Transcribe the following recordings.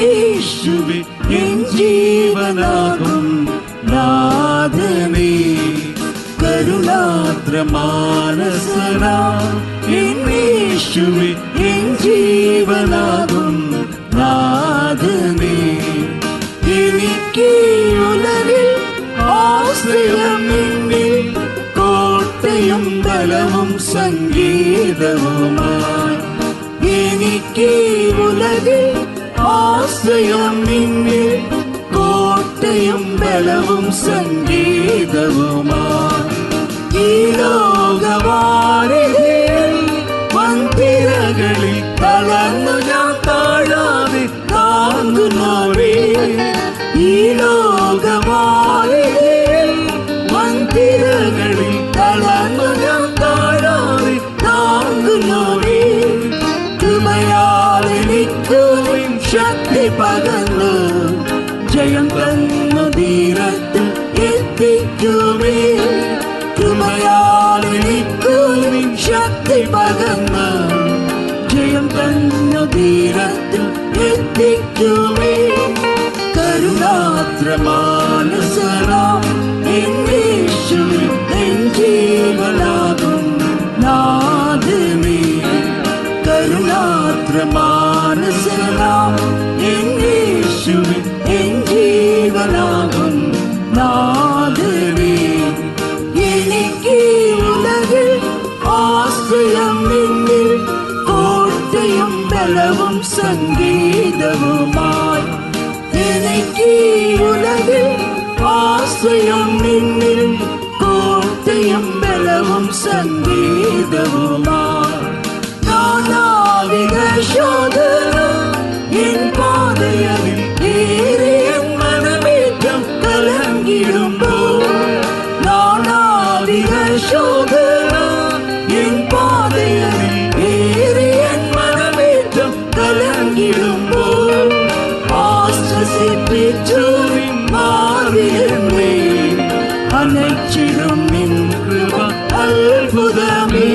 യേശുവേ എൻ ജീവനാകും നാഥനേ. കരുണാദ്ര മാനസനാം യേശുവേ എൻ ജീവനാകും നാഥനേ. എനിക്ക് ഉലകിൽ ആശ്രയം നിന്നിൽ, കോട്ടയും ബലവും സംഗീതവുമായി. എനിക്ക് ഉലകിൽ ആശ്രയം നിന്നിൽ, കോട്ടയും ബലവും സംഗീതവുമായി. ഈ ലോകവാരിധിയിൽ വൻതിരകളിൽ തളർന്നു ഞാൻ താഴാതെ താങ്ങുന്നവരേ. ഈ ലോകവാരിധിയിൽ വൻതിരകളിൽ തളർന്നു ഞാൻ താഴാതെ താങ്ങുന്നവരേ. കൃപയാൽ എനിക്ക് ശക്തി പകർന്നു ജയം തന്നു തീരത്തിൽ എത്തിക്കുമേ. കൃപയാൽ എനിക്ക് ശക്തി പകർന്നു ജയം തന്നു തീരത്തിൽ എത്തിക്കുമേ. കരുണാദ്ര മാനസനാം യേശുവേ എൻ ജീവനാകും നാഥനേ. കരുണാദ്ര മാനസനാം യേശുവേ എൻ ജീവനാകും നാഥനേ. എനിക്ക് ഉലകിൽ ആശ്രയം നിന്നിൽ, കോട്ടയും ബലവും സംഗീതവുമായി. എനിക്ക് ഉലകിൽ ആശ്രയം നിന്നിൽ, കോട്ടയും ബലവും സംഗീതവുമായി. നാനാവിധ ശോധന എൻ പാതയിൽ ഏറിയ മനമേറ്റം കലങ്ങിടുമ്പോൾ, നാനാവിധ ശോധന എൻ പാതയിൽ ഏറിയ മനമേറ്റം കലങ്ങിടുമ്പോൾ, ആശ്വസിപ്പിച്ചു മാറിയെന്നേ അനച്ചിടും നിൻ കൃപ അത്ഭുതമേ.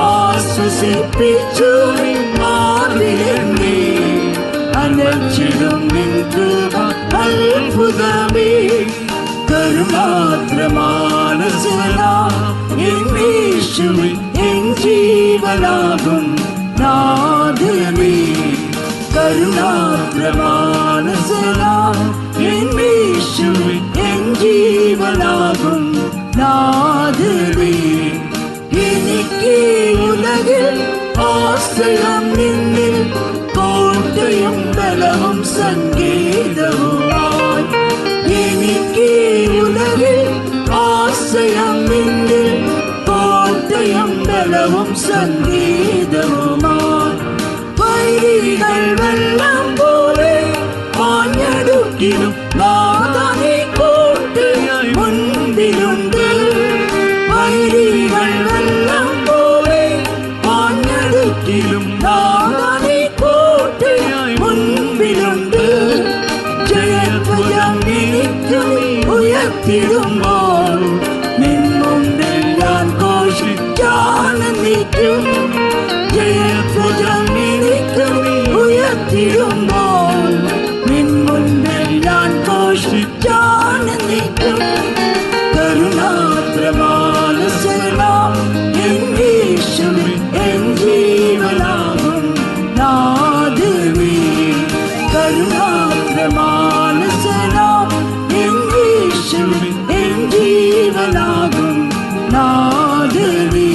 ആശ്വസിപ്പിച്ചു മാറിയെന്നേ അനച്ചിടും നിൻ കൃപ അത്ഭുതമേ. കരുണാദ്ര മാനസനാം യേശുവേ എൻ ജീവനാകും നാഥനേ. കരുണാദ്ര മാനസനാം യേശുവേ എൻ ജീവനാകും നാഥനേ. എനിക്ക് ഉലകിൽ ആശ്രയം നിന്നിൽ, കോട്ടയും ബലവും സംഗീതവുമായി. എനിക്ക് ഉലകിൽ ആശ്രയം നിന്നിൽ, കോട്ടയും ബലവും സംഗീതവുമായി. വൈരികൾ വെള്ളം പോലെ പാഞ്ഞടുക്കിലും നാഥനേ കോട്ടയായി മുൻപിലുണ്ട്. വൈരികൾ വെള്ളം പോലെ പാഞ്ഞടുക്കിലും നാഥനേ കോട്ടയായി മുൻപിലുണ്ട്. ജയധ്വജം എനിക്ക് ഉയർത്തിടുമ്പോൾ, നിൻ മുമ്പിൽ ഞാൻ ഘോഷിച്ചാനന്ദിക്കും. ജയധ്വജം എനിക്ക് ഉയർത്തിടുമ്പോൾ, നിൻ മുമ്പിൽ ഞാൻ ഘോഷിച്ചാനന്ദിക്കും. കരുണാദ്ര മാനസനാം യേശുവേ എൻ ജീവനാകും നാഥനേ. കരുണാദ്ര മാനസനാം യേശുവേ എൻ ജീവനാകും നാഥനേ.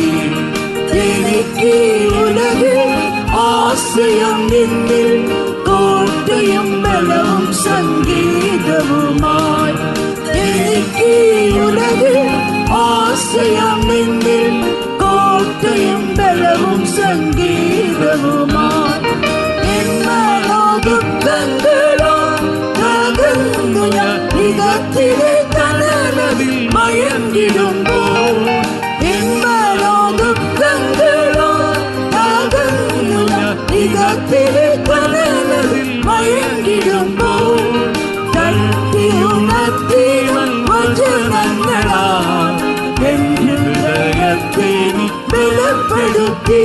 എനിക്ക് ഉലകിൽ ആശ്രയം നിന്നിൽ, കോട്ടയും ബലവും സംഗീതവുമായി. എനിക്ക് ഉലകിൽ ആശ്രയം നിന്നിൽ, കോട്ടയും ബലവും സംഗീതവുമായി. എന്നാലോ ദുഃഖങ്ങളോ തകർന്നു ഞാൻ യുഗത്തിലെ തണലിൽ മയങ്ങിടുമ്പോൾ, എന്നാലോ ദുഃഖങ്ങളോ തകർന്നു ഞാൻ യുഗത്തിലെ തണലിൽ മയങ്ങിടുമ്പോൾ, തട്ടിയുണർത്തി വചനങ്ങളാൽ എൻ ഹൃദയത്തെ ബലപ്പെടുത്തി.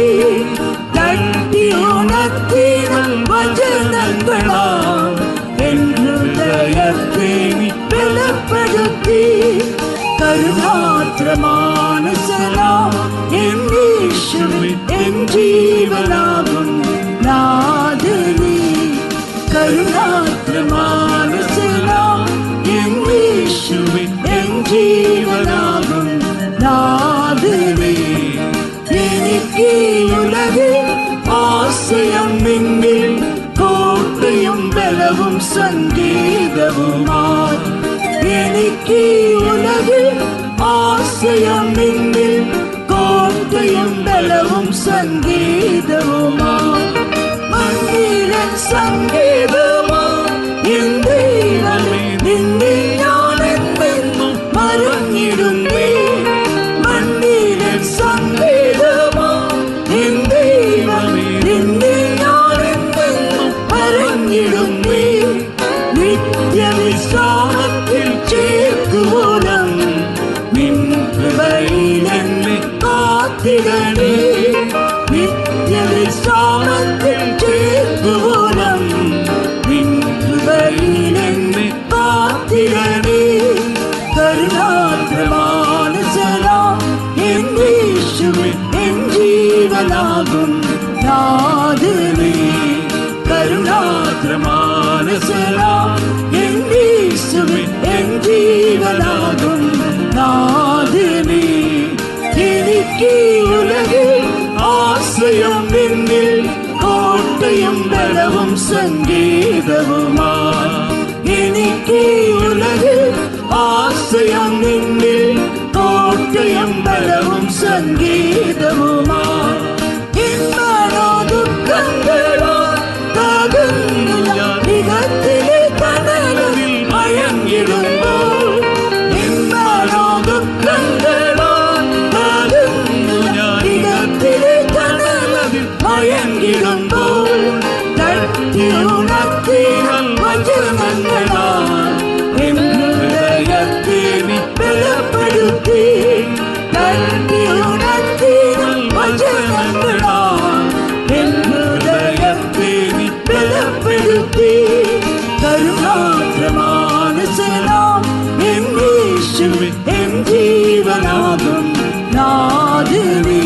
കരുണാദ്രമാനസനാം എൻ യേശുവേ എൻ ജീവനാകും നാഥനീ. കരുണാദ്രമാനസനാം എൻ യേശുവേ എൻ ജീവനാകും നാഥനീ. എനിക്ക് ഉലകിൽ ആശ്രയം നിന്നിൽ, കോട്ടയും ബലവും സംഗീതവുമായി. എനിക്ക് ഉലകിൽ ആശ്രയം നിന്നിൽ, കോട്ടയും ബലവും സംഗീതവുമായി. മണ്ണിലൻ സംഗീതമായി എൻ ദൈവമേ, നിന്നിൽ ഞാൻ എന്നെന്നും മറഞ്ഞിടുന്നേ. മണ്ണിലൻ സംഗീതമായി എൻ ദൈവമേ, നിന്നിൽ ഞാൻ എന്നെന്നും മറഞ്ഞിടുന്നേ. നിത്യവിശ്രാമത്തിൽ ചേർക്കുവോളം നിൻ കൃപയിൽ എന്നെ കാത്തിടണേ. നിത്യവിശ്രാമത്തിൽ ചേർക്കുവോളം നിൻ കൃപയിൽ എന്നെ കാത്തിടണേ. കരുണാദ്രമാനസനാം എൻ യേശുവേ എൻ ജീവനാകും നാഥനീ. കരുണാദ്രമാനസനാം എൻ യേശുവേ എൻ ജീവനാകും നാഥനീ. എനിക്ക് ഉലകിൽ ആശ്രയം നിന്നിൽ, കോട്ടയും ബലവും സംഗീതവുമായി. എനിക്ക് ഉലകിൽ ആശ്രയം നിന്നിൽ, കോട്ടയും ബലവും സംഗീതവുമായി. ഇന്നാണോ ദുഃഖങ്ങളാൽ തകർന്നു ഞാൻ യുഗത്തിലെ തണലിൽ മയങ്ങിടുമ്പോൾ. ഇന്നാണോ ദുഃഖങ്ങളാൽ തകർന്നു ഞാൻ യുഗത്തിലെ തണലിൽ മയങ്ങിടുമ്പോൾ. തട്ടിയുണർത്തിയൽ വചനങ്ങളാൽ എൻ ഹൃദയത്തെ നീ ബലപ്പെടുത്തി. തട്ടിയുണർത്തിയൽ വചനങ്ങളാൽ എൻ ഹൃദയത്തെ നീ ബലപ്പെടുത്തി. കരുണാദ്രമാനസനാം എൻ യേശുവേ എൻ ജീവനാകും നാഥനീ.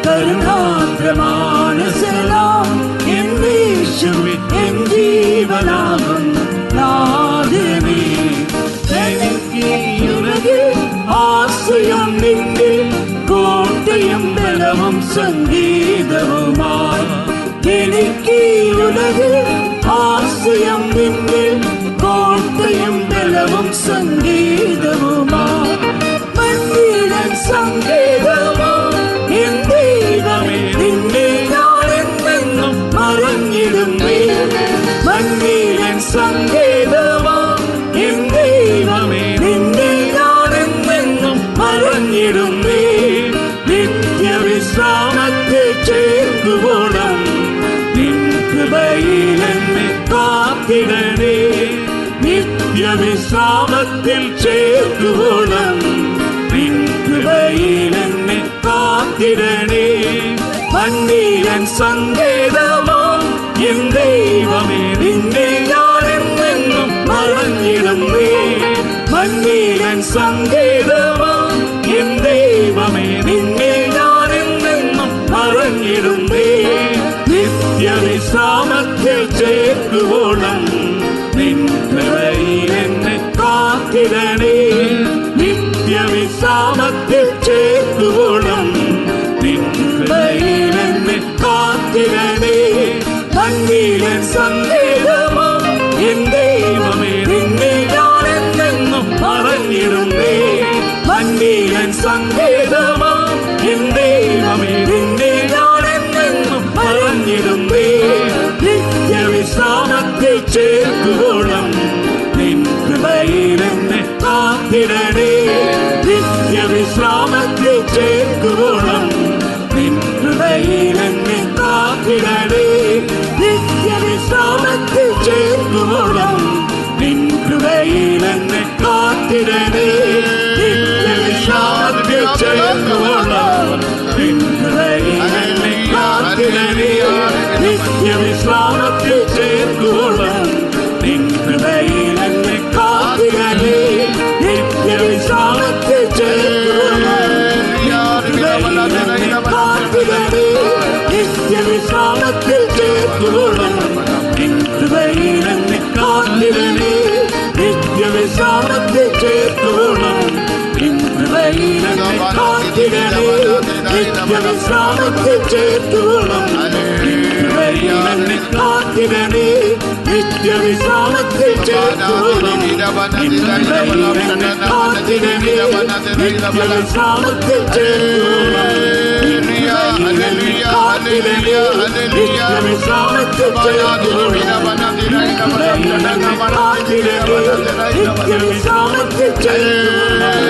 കരുണാദ്രമാനസനാം എൻ യേശുവേ എൻ ജീവനാകും നാഥനീ. എനിക്ക് ഉലകിൽ ആശ്രയം നിന്നിൽ, കോട്ടയും ബലവും സംഗീതവുമായി. എനിക്ക് ഉലകിൽ ആശ്രയം നിന്നിൽ, കോട്ടയും ബലവും സംഗീതവുമായി. മണ്ണിലൻ സംഗീതമായി എൻ ദൈവമേ, നിന്നെ ഞാൻ എന്നെന്നും മറഞ്ഞിടുന്നേ. മണ്ണിലൻ സംഗീതമായി എൻ ദൈവമേ, നിന്നെ ഞാൻ എന്നെന്നും മറഞ്ഞിടുന്നേ. നിത്യവിശ്രാമത്തിൽ ചേർക്കുവോളം നിൻ കൃപയിൽ എന്നെ കാത്തിടണേ. നിത്യവിശ്രാമത്തിൽ ചേർക്കുവോളം നിൻ കൃപയിൽ എന്നെ കാത്തിടണേ. മണ്ണിലൻ സങ്കേതമാം എൻ ദൈവമേ, നിന്നെ ഞാൻ എന്നെന്നും മറഞ്ഞിടുന്നേ. മണ്ണിലൻ സങ്കേതമാം എൻ ദൈവമേ, നിന്നെ ഞാൻ എന്നെന്നും മറഞ്ഞിടുന്നേ. നിത്യവിശ്രാമത്തിൽ ചേർക്കുവോളം നിൻ കൃപയിൽ എന്നെ കാത്തിടണേ. നിത്യവിശ്രാമത്തിൽ ചേർക്കുവോളം നിൻ കൃപയിൽ എന്നെ കാത്തിടണേ. മണ്ണിലൻ സങ്കേതമാം എൻ ദൈവമേ, നിന്നെ ഞാൻ എന്നെന്നും മറഞ്ഞിടുന്നേ. മണ്ണിലൻ സങ്കേതമാം എൻ ദൈവമേ, നിന്നെ ഞാൻ എന്നെന്നും മറഞ്ഞിടുന്നേ. നിത്യവിശ്രാമത്തിൽ ചേർക്കുവോളം നിൻ കൃപയിൽ എന്നെ കാത്തിടണേ. നിത്യവിശ്രാമത്തിൽ ചേർക്കുവോളം നിൻ കൃപയിൽ എന്നെ കാത്തിടണേ. നിത്യവിശ്രാമത്തിൽ ചേർക്കുവോളം നിൻ കൃപയിൽ എന്നെ കാത്തിടണേ. നിത്യവിശ്രാമത്തിൽ ചേർക്കുവോളം നിൻ കൃപയിൽ എന്നെ കാത്തിടണേ. നിത്യവിശ്രാമത്തിൽ ചേർക്കുവോളം നിൻ കൃപയിൽ എന്നെ കാത്തിടണേ. നിത്യവിശ്രാമത്തിൽ ചേർക്കുവോളം விசாலத்தில் சேர்த்துள்ளம் நின் கிருபையில் என்னை காத்திடனே நித்திய விசாலத்தில் சேர்த்துள்ளம் நின் கிருபையில் என்னை காத்திடனே நித்திய விசாலத்தில் சேர்த்துள்ளம் நின் கிருபையில் என்னை காத்திடனே நித்திய விசாலத்தில் சேர்த்துள்ளம் நின் கிருபையில் என்னை காத்திடனே நித்திய விசாலத்தில் சேர்த்துள்ளம்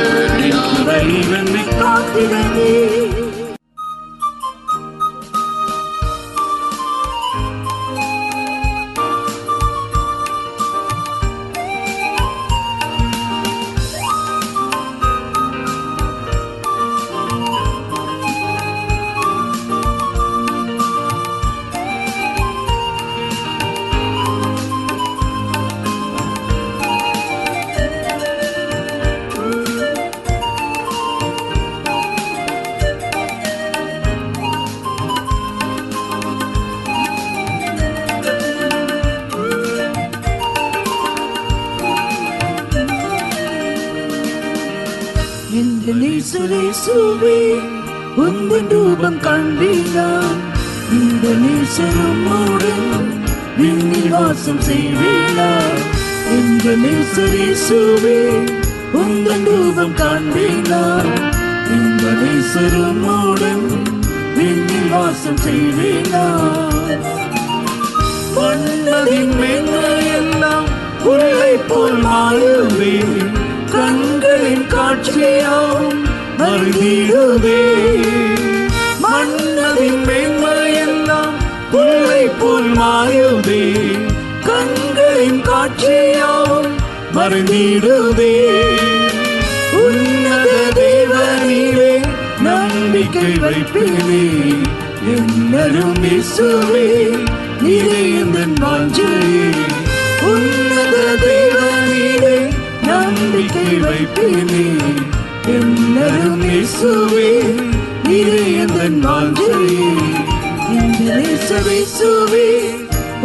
நேசரேசுவே உந்தன் ரூபம் கண்டீனான் இந்த நேசருமுடன் விண்ணில் வாசம் செய்வீனா இந்த நேசரேசுவே உந்தன் ரூபம் கண்டீனான் இந்த நேசருமுடன் விண்ணில் வாசம் செய்வீனா மன்னரின் மேன்மையெல்லாம் உன்னை போல் மாறுவே கண்களின் காட்சியாவும் மறுதிடுவே மன்னரின் மேன்மையெல்லாம் உன்னை போல் மாறுவே கண்களின் காட்சியாவும் மறுதிடுவே உன்னத தேவனிலே நம்பிக்கை வைப்பேனே என்னரும் இயேசுவே நீரே எந்தன் வாஞ்சையே உன்னத தேவனிலே நம்பிக்கை வைப்பேனே என்னரும் இயேசுவே நீரே எந்தன் வாஞ்சையே இந்த நேசரேசுவே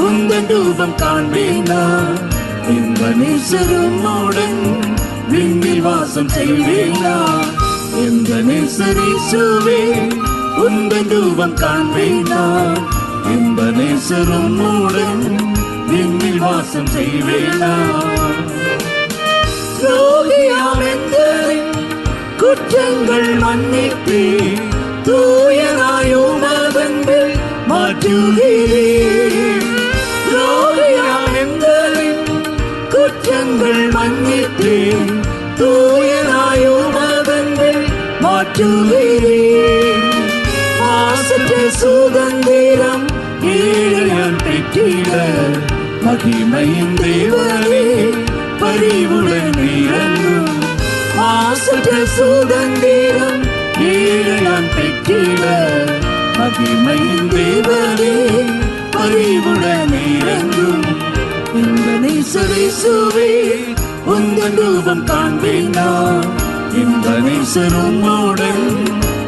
உந்தன் ரூபம் காண்பேனா இந்த நேசருமுடன் விண்ணில் வாசம் செய்வேனா இந்த நேசரேசுவே உந்தன் ரூபம் காண்பேனா இந்த நேசருமுடன் விண்ணில் வாசம் செய்வேனா துரோகியாமெந்தரின் குற்றங்கள் மன்னித்தே தூயனாயுமதன்பில் மாற்றுகிறே துரோகியாமெந்தரின் குற்றங்கள் மன்னித்தே தூயனாயுமதன்பில் மாற்றுகிறே மாசற்ற சுதந்திரம் ஏழையான் பெற்றிட மகிமையின் தேவனே பரிவுடன் இறங்கும் மாசற்ற சுதந்திரம் ஏழையான் பெற்றிட மகிமையின் தேவனே பரிவுடன் இறங்கும் இந்த நேசரேசுவே உந்தன் ரூபம் காண்பேனா இந்த நேசருமுடன்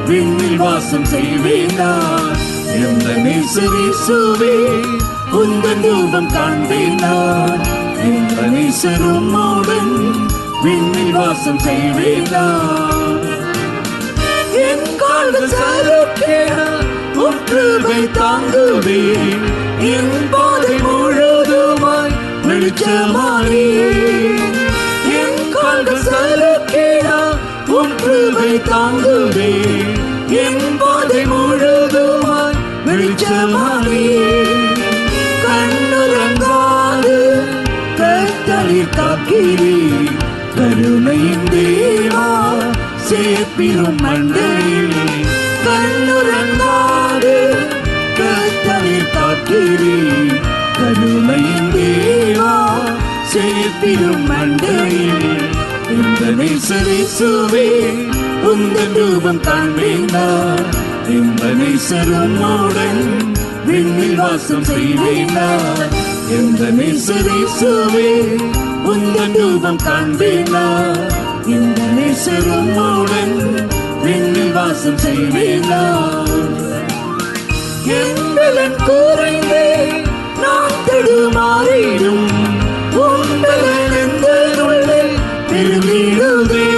விண்ணில் வாசம் செய்வேனா இந்த நேசரேசுவே உந்தன் ரூபம் காண்பேனா இந்த நேசருமுடன் விண்ணில் வாசம் செய்வேனா என் கால்கள் சறுக்கிட உன் கிருபை தாங்குவே என் பாதை முழுதுமாய் வெளிச்சமானே என் கால்கள் சறுக்கிட உன் கிருபை தாங்குவே என் பாதை முழுதுமாய் வெளிச்சமானே கண்ணுறங்காது கர்த்தரில் காக்கிறீ கருணையின் தேவா சேர்ப்பிரும் மண்டையில் கண்ணுறங்காது கர்த்தரில் காக்கிறீ கருணையின் தேவா சேர்ப்பிரும் மண்டையில் இந்த நேசரேசுவே உந்தன் ரூபம் காண்பேனா இந்த நேசருமுடன் விண்ணில் வாசம் செய்வேனா இந்த நேசரேசுவே உந்தன் ரூபம் காண்பேனா இந்த நேசருமுடன் விண்ணில் வாசம் செய்வேனா என்பலன் குறைந்தே நான் தடுமாறிடும் உம்பலன் எந்த உள்ளில் பெருகிடுதே.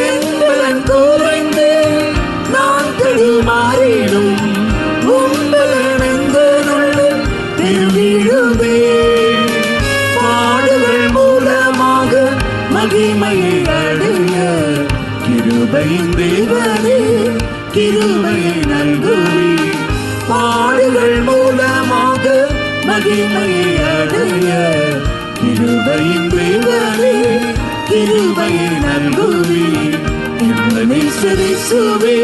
என்பலன் குறைந்தே நான் தடுமாறிடும் உம்பலன் எந்த உள்ளில் பெருகிடுதே. பாடுகள் மூலமாக மகிமையை அடைய கிருபையின் தேவனே கிருபையை நல்குவி. பாடுகள் மூலமாக மகிமையை அடைய கிருபையின் தேவனே கிருபையை நல்குவி. என்பனேசரேசுவே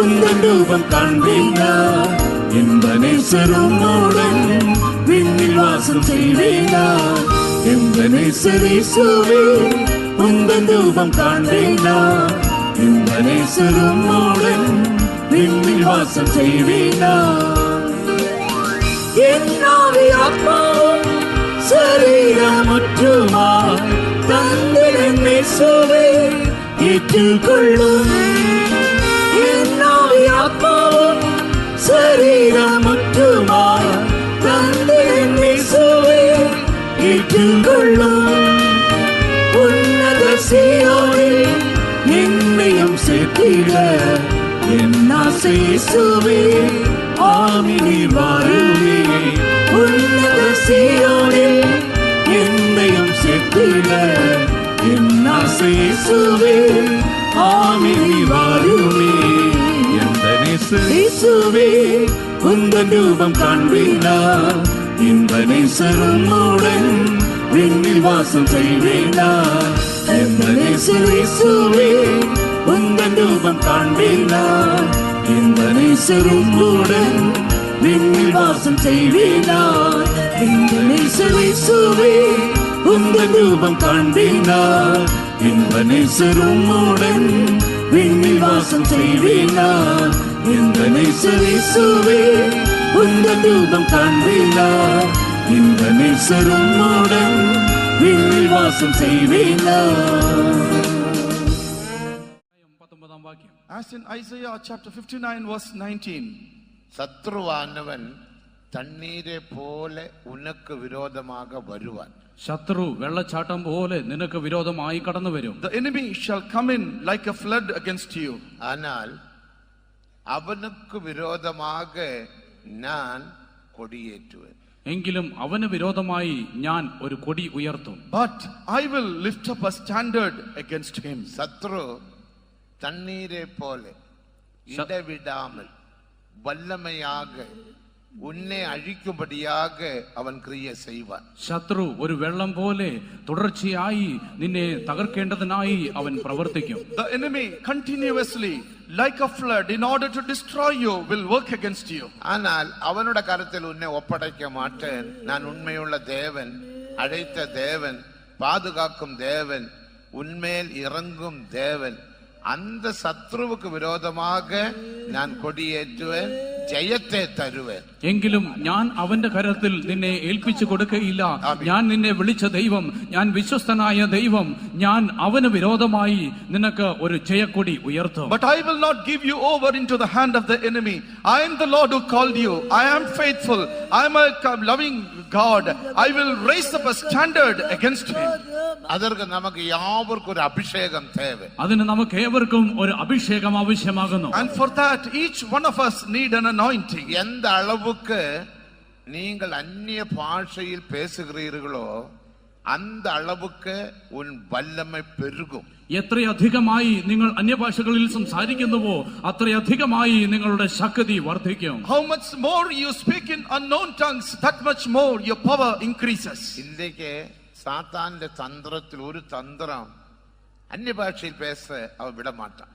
உந்தன் ரூபம் காண்பேனார். என்பனேசரும்முடன் விண்ணில் வாசம் செய்வேனார். என்பனேசரேசுவே உந்தன் ரூபம் காண்பேனார். என்பனேசரும்முடன் விண்ணில் வாசம் செய்வேனார். என் ஆவி ஆத்மாவும் சரீரமுற்றுமாய் தந்திரன் இயேசுவே ஏற்றுக்கொள்ளும். என் ஆவி ஆத்மாவும் சரீரமுற்றுமாய் தந்திரன் இயேசுவே ஏற்றுக்கொள்ளும். உன்னத சீயோனில் என்னையும் சேர்த்திட என் ஆசை இயேசுவே ஆவி நீர் வாருமே. உன்னத சீயோனில் என்னையும் சேர்த்திட என் ஆசை இயேசுவே ஆவி நீர் வாருமே. இயேசுவே உந்தன் ரூபம் காண்பேனார். என்பனேசரும்முடன் விண்ணில் வாசம் செய்வேனார். என்பனேசரேசுவே உந்தன் ரூபம் காண்பேனார். என்பனேசரும்முடன் விண்ணில் வாசம் செய்வேனார். என்பனேசரேசுவே உந்தன் ரூபம் காண்பேனார். என்பனேசரும்முடன் விண்ணில் வாசம் செய்வேனார். என்பனேசரேசுவே உந்தன் ரூபம் காண்பேனார். என்பனேசரும்முடன் விண்ணில் வாசம் செய்வேனார். 19 வாக்கியம். As in Isaiah chapter 59 verse 19. சத்ருவானவன் தண்ணீரை போல உனக்கு விரோதமாக வருவான். ശത്രു വെള്ളച്ചാട്ടം പോലെ നിനക്ക് വിരോധമായി കടന്നു വരും. The enemy shall come in like a flood against you. ஆனால் அவனுக்கு விரோதமாக நான் கொடியேற்றுவேன். എങ്കിലും അവന് വിരോധമായി ഞാൻ ഒരു കൊടി ഉയർത്തും. But I will lift up a standard against him. சத்ரு தண்ணீரை போல இடைவிடாமல் வல்லமையாக உன்னை அழிக்கும்படியாக அவன் கிரியை செய்வான். ശത്രു ഒരു വെള്ളം പോലെ തുടർച്ചയായി നിന്നെ തകർക്കേണ്ടതിനായി അവൻ പ്രവർത്തിക്കും. The enemy continuously like a flood in order to destroy you will work against you. ஆனால் அவனுடைய கரத்தில் உன்னை ஒப்படைக்க மாட்டேன். நான் உண்மையுள்ள தேவன், அழைத்த தேவன், பாதுகாக்கும் தேவன், உன்மேல் இறங்கும் தேவன். அந்த சத்ருவுக்கு விரோதமாக நான் கொடியேற்றுவேன், ജയത്തെ തരുവേൻ. എങ്കിലും ഞാൻ അവന്റെ കരത്തിൽ നിന്നെ ഏൽപ്പിച്ചു കൊടുക്കുകയില്ല. ഞാൻ നിന്നെ വിളിച്ച ദൈവം, ഞാൻ വിശ്വസ്തനായ ദൈവം, ഞാൻ അവന് വിരോധമായി നിനക്ക് ഒരു ജയക്കൊടി ഉയർത്തും. But I will not give you over into the hand of the enemy. I am the Lord who called you. I am faithful. I am a loving God. I will raise up a standard against him. அதற்கு நமக்கு யாவருக்கும் ஒரு அபிஷேகம் தேவை. അതിന് നമുക്ക് ഏവർക്കും ഒരു അഭിഷേകം ആവശ്യമാകുന്നു. And for that each one of us need an anointing. எந்த அளவுக்கு நீங்கள் அந்நிய பாஷையில் பேசுகிறீர்களோ அந்த அளவுக்கு உன் வல்லமை பெருகும். എത്രയധികമായി നിങ്ങൾ അന്യഭാഷകളിൽ സംസാരിക്കുന്നുവോ അത്രയധികമായി നിങ്ങളുടെ ശക്തി വർദ്ധിക്കും. How much more you speak in unknown tongues, that much more your power increases. இன்றைக்கு சாத்தானுடைய தந்திரத்தில் ஒரு தந்திரம் அந்நிய பேச அவன் விட மாட்டான்.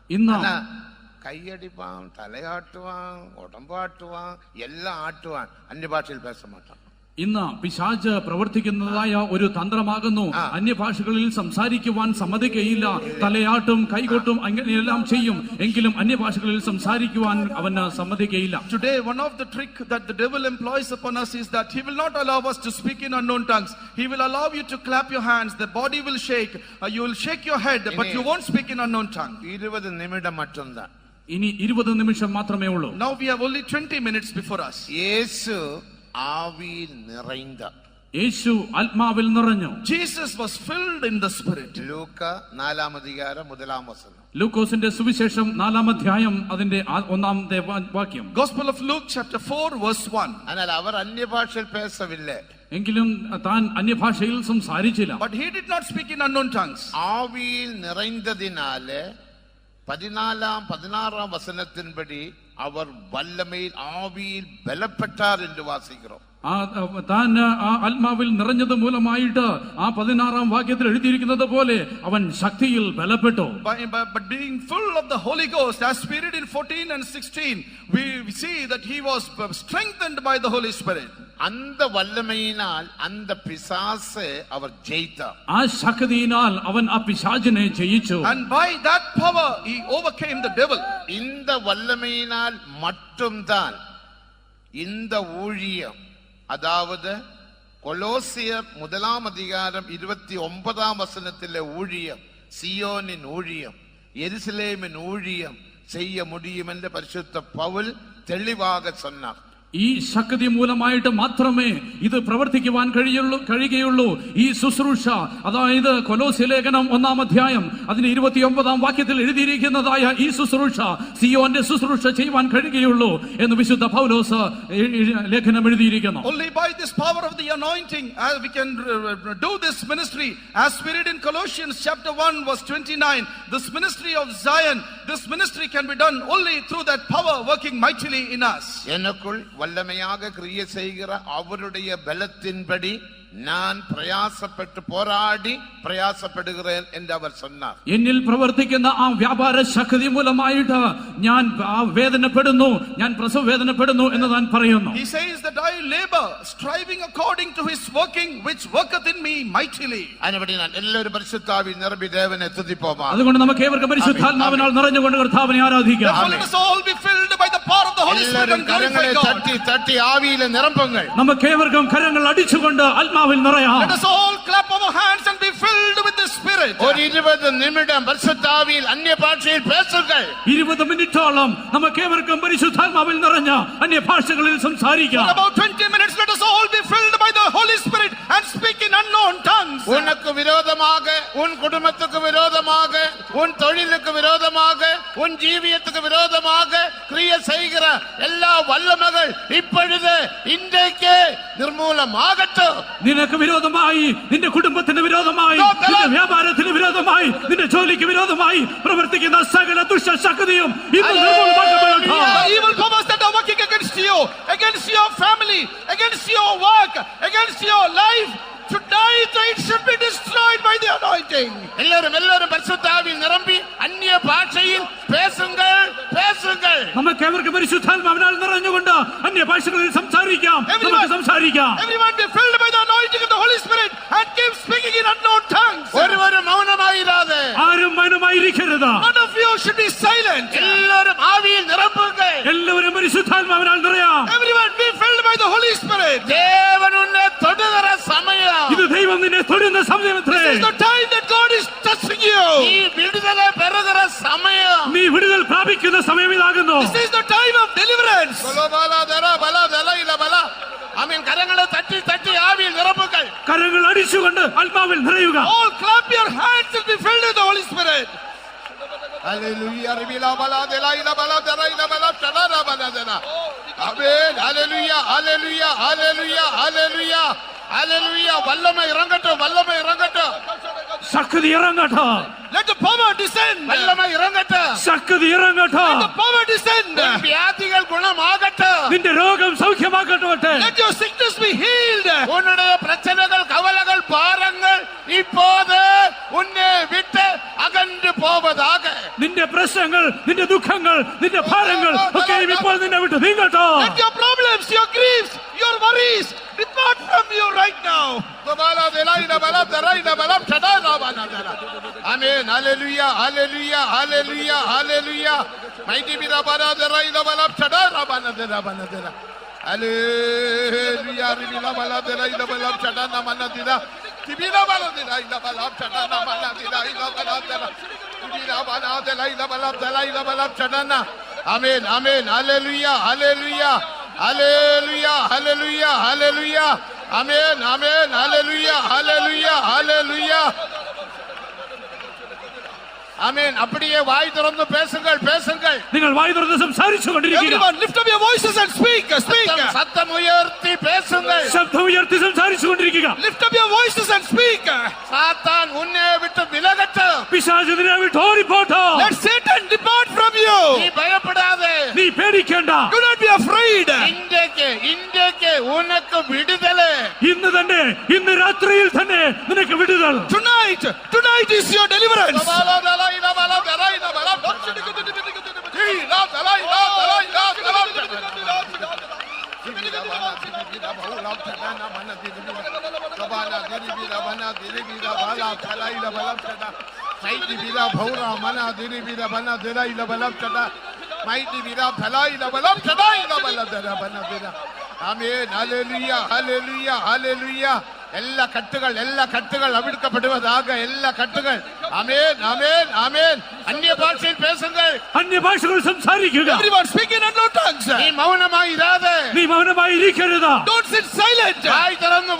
கையடிப்பான், தலையாட்டுவான், உடம்பாட்டுவான், எல்லாம் ஆட்டுவான், அந்நிய பாஷையில் பேச மாட்டான். ഇന്ന് പിശാച് പ്രവർത്തിക്കുന്നതായ ഒരു തന്ത്രമാകുന്നു. അന്യഭാഷകളിൽ സംസാരിക്കുവാൻ സമ്മതിക്കയില്ല. തലയാട്ടും കൈകൊട്ടും അങ്ങനെയെല്ലാം ചെയ്യും. എങ്കിലും അന്യഭാഷകളിൽ സംസാരിക്കുവാൻ അവന് സമ്മതിക്കയില്ല. Today one of the trick that the devil employs upon us is that he will not allow us to speak in unknown tongues. He will allow you to clap your hands, the body will shake, you will shake your head, but you won't speak in unknown tongue. 20 நிமிடம் மட்டும்தான். ഇനി 20 നിമിഷം മാത്രമേ ഉള്ളൂ. Now we have only 20 minutes before us. യേശു ആവിയിൽ നിറൈந்த. യേശു ആത്മാവിൽ നിറഞ്ഞു. Jesus was filled in the Spirit. ലൂക്ക 4-ാം അധ്യായം 1-ാം വചനം. ലൂക്കോസിന്റെ സുവിശേഷം 4-ാം അധ്യായം അതിന്റെ 1-ാമത്തെ വാക്യം. Gospel of Luke chapter 4 verse 1. എന്നാൽ അവർ അന്യഭാഷയിൽ പേസവില്ലേ. എങ്കിലും താൻ അന്യഭാഷയിൽ സംസാരിച്ചില്ല. But he did not speak in unknown tongues. ആവിയിൽ നിറൈந்தതിനാല് 14-16 വചനത്തിൻപടി അവർ വല്ലമയിൽ ആവിയിൽ ബലപ്പെട്ടാർ എന്ന് വാസിக்கிறோம். താൻ ആ ആത്മാവിൽ നിറഞ്ഞത് മൂലമായിട്ട് ആ 16-ാം വാക്യത്തിൽ എഴുതിയിരിക്കുന്നത് പോലെ അവൻ ശക്തിയിൽ ബലപ്പെട്ടു. But being full of the Holy Ghost, as we read in 14 and 16, we see that he was strengthened by the Holy Spirit. அந்த வல்லமையினால் அந்த பிசாசை அவர் ஜெயித்தார். ആ ശക്തിയിനാൽ അവൻ ആ പിശാചിനെ ജയിച്ചു. And by that power he overcame the devil. இந்த வல்லமையினால் மட்டும்தான் இந்த ஊழியம், அதாவது கொலோசியர் 1-ாம் அதிகாரம் 29-ாம் வசனத்திலே ஊழியம், சியோனின் ஊழியம், எருசலேமின் ஊழியம் செய்ய முடியும் என்று பரிசுத்த பவுல் தெளிவாக சொன்னார். ഈ ശക്തി മൂലമായിട്ട് മാത്രമേ ഇത് പ്രവർത്തിക്കുവാൻ കഴിയുകയുള്ളൂ. ഈ ശുശ്രൂഷ, അതായത് കൊലോസ്യ ലേഖനം 1-ാം അധ്യായം അതിന് 29-ാം വാക്യത്തിൽ എഴുതിയിരിക്കുന്നതായ ഈ ശുശ്രൂഷ, സിയോന്റെ ശുശ്രൂഷ ചെയ്യുവാൻ കഴിയുകയുള്ളൂ എന്ന് വിശുദ്ധ പൗലോസ് ലേഖനം എഴുതിയിരിക്കുന്നു. Only by this power of the anointing we can do this ministry, as we read in Colossians chapter 1 verse 29. This ministry of Zion, this ministry can be done only through that power working mightily in us. எனக்குள் வல்லமையாக கிரியை செய்கிற அவருடைய பலத்தின்படி நான் பிரயாசப்பட்டு போராடி பிரயாசப்படுகிறேன் என்று அவர் சொன்னார். എന്നിൽ പ്രവർത്തിക്കുന്ന ആ വ്യാപാര ശക്തി മൂലമായിട്ട് ഞാൻ വേദനപ്പെടുന്നു, ഞാൻ പ്രസവ വേദനപ്പെടുന്നു എന്ന് താൻ പറയുന്നു. He says that I labor striving according to his working which worketh in me mightily. അതിനുവേണ്ടി ഞാൻ എല്ലാവരും പരിശുദ്ധാവിൽ നിറഞ്ഞ് ദേവനെ സ്തുതിപ്പോമാ. അതുകൊണ്ട് നമുക്ക് ഏവർക്കും പരിശുദ്ധാത്മാവിനാൽ നിറഞ്ഞുകൊണ്ട് കർത്താവിനെ ആരാധിക്കാം. Let us all be filled by the power of the Holy Spirit and glorify God. തട്ടി തട്ടി ആവിയിൽ നിറമ്പുങ്ങൾ. നമുക്ക് ഏവർക്കും കരങ്ങൾ അടിച്ചുകൊണ്ട് ആത്മാവിൽ നിറയാം. Let us all clap our hands and be filled with the Spirit. ഒരു 20 നിമിഷം പരിശുദ്ധാവിയിൽ അന്യഭാഷയിൽ പേസുകൾ. 20 മിനിറ്റോളം നമുക്ക് ഏവർക്കും പരിശുദ്ധാത്മാവിൽ നിറഞ്ഞ അന്യഭാഷകളിൽ സംസാരിക്കാം. For about 20 minutes let us all be filled by the Holy Spirit and speak in unknown tongues. உனக்கு விரோதமாக, உன் குடும்பத்துக்கு விரோதமாக, உன் தொழிலுக்கு விரோதமாக, உன் ஜீவியத்துக்கு விரோதமாக கிரியை செய்கிற எல்லா வல்லமைகள் இப்பொழுது இன்றைக்கு நிர்மூலமாகட்டும். നിനക്ക് വിരോധമായി, നിന്റെ കുടുംബത്തിന് വിരോധമായി, നിന്റെ വ്യാപാരത്തിന് വിരോധമായി, നിന്റെ ജോലിക്ക് വിരോധമായി പ്രവർത്തിക്കുന്ന സകല ദുഷ്ടശക്തിയും ഇന്ന് നിർമൂലമാക്കപ്പെടട്ടെ. The evil powers that are working against you, against your family, against your work, against your life, tonight it should be destroyed by the anointing. எல்லாரும் பரிசுத்தாவியில் நிரம்பி அந்நிய பாஷையில் பேசுங்கள் பேசுங்கள். നമുക്ക് ഏവർക്കും പരിശുദ്ധാത്മാവിനാൽ നിറഞ്ഞുകൊണ്ട് അന്യഭാഷകളിൽ സംസാരിക്കാം. നമുക്ക് സംസാരിക്കാം. Everyone be filled by the anointing of the Holy Spirit and keep speaking in unknown tongues. ஒருவரும் மௌனமாயிராதே. ആരും മൗനമായിരിക്കരുത്. None of you should be silent. எல்லாரும் ஆவியில் நிரம்புங்கள். എല്ലാവരും പരിശുദ്ധാത്മാവിനാൽ നിറയാം. Everyone be filled by the Holy Spirit. தேவன் உன்னை தொடுகிற சமயம். ഇത് ദൈവം നിന്നെ തൊടുന്ന സമയമത്രേ. This is the time that God is touching you. നീ വിടുതலை പെറുகிற സമയം. നീ വിടുതൽ പ്രാപിക്കുന്ന സമയം ഇതാകുന്നു. This is the time of deliverance. ആമേൻ. കരങ്ങളെ തട്ടി തട്ടി ആവിയിൽ നിറമ്പുകൾ. കരങ്ങൾ അടിച്ചുകൊണ്ട് ആത്മാവിൽ നിറയുക. All clap your hands and be filled with the Holy Spirit. Hallelujah. റിബില ബല ദല ഇല ബല ദല ഇല ബല ഷഡന ബല ദല. Amen. Hallelujah hallelujah hallelujah hallelujah hallelujah. വല്ലമേ ഇറങ്ങട്ടെ, വല്ലമേ ഇറങ്ങട്ടെ. ശക്തി ഇറങ്ങട്ടെ. Let the power descend. വല്ലമേ ഇറങ്ങട്ടെ. ശക്തി ഇറങ്ങട്ടെ. Let the power descend. വ്യാധികൾ ഗുണമാകട്ടെ. നിന്റെ രോഗം സൗഖ്യമാക്കട്ടെ. Let your sickness be healed. உன்னுடைய பிரச்சனைகள், கவலைகள், பாரங்கள் இப்போது உன்னை விட்டு அகன்று போவதாக. നിന്റെ പ്രശ്നങ്ങൾ, നിന്റെ ദുഃഖങ്ങൾ, നിന്റെ ഭാരങ്ങൾ ഒക്കെ ഇപ്പോൾ നിന്നെ വിട്ട് നീങ്ങട്ടെ. Let your problems, your griefs, your worries depart from you right now. Amen. Hallelujah. Hallelujah. Hallelujah. Hallelujah. Mighty be the Baradera in the Balab Chadara Banadera Banadera. Hallelujah. Ribila Baladera in the Balab Chadana Manadira. Tibila Baladera in the Balab Chadana Manadira in the Baladera. Amen, amen, hallelujah, hallelujah, hallelujah, hallelujah, hallelujah, amen, amen, hallelujah, hallelujah, hallelujah. ஆமென். அப்படியே வாய் திறந்து பேசுங்கள், பேசுங்கள். நீங்கள் வாய் திறந்து സംസാരിച്ചു കൊണ്ടിരിക്കുക. Everyone lift up your voices and speak, speak. சத்தம் உயர்த்தி பேசுங்கள். ശബ്ദം ഉയർത്തി സംസാരിച്ചു കൊണ്ടിരിക്കുക. Lift up your voices and speak. சாத்தான் உன்னை விட்டு விலகட்டும். പിശാച് നിന്നെ വിട്ട് ഓടിപ്പോട്ടെ. Let Satan depart from you. நீ பயப்படாதே. നീ പേടിക്കേണ്ട. Do not be afraid. இன்றைக்கு உனக்கு விடுதலை. ഇന്ന് തന്നെ, ഇന്ന് രാത്രിയിൽ തന്നെ നിനക്ക് വിടുതൽ. Tonight is your deliverance. Amen. Hallelujah. Hallelujah. Hallelujah. എല്ലാ കട്ടുകൾ അവിടുക്കപ്പെടുവதாக എല്ലാ കട്ടുകൾ. ആമേൻ, ആമേൻ, ആമേൻ. അന്യഭാഷയിൽ പേസുங்கள். അന്യഭാഷകൾ സംസാരിക്കുക. Everyone speak in unknown tongues. നീ മൗനമായി ഇരാതെ. നീ മൗനമായി ഇരിക്കരുത്. Don't sit silent.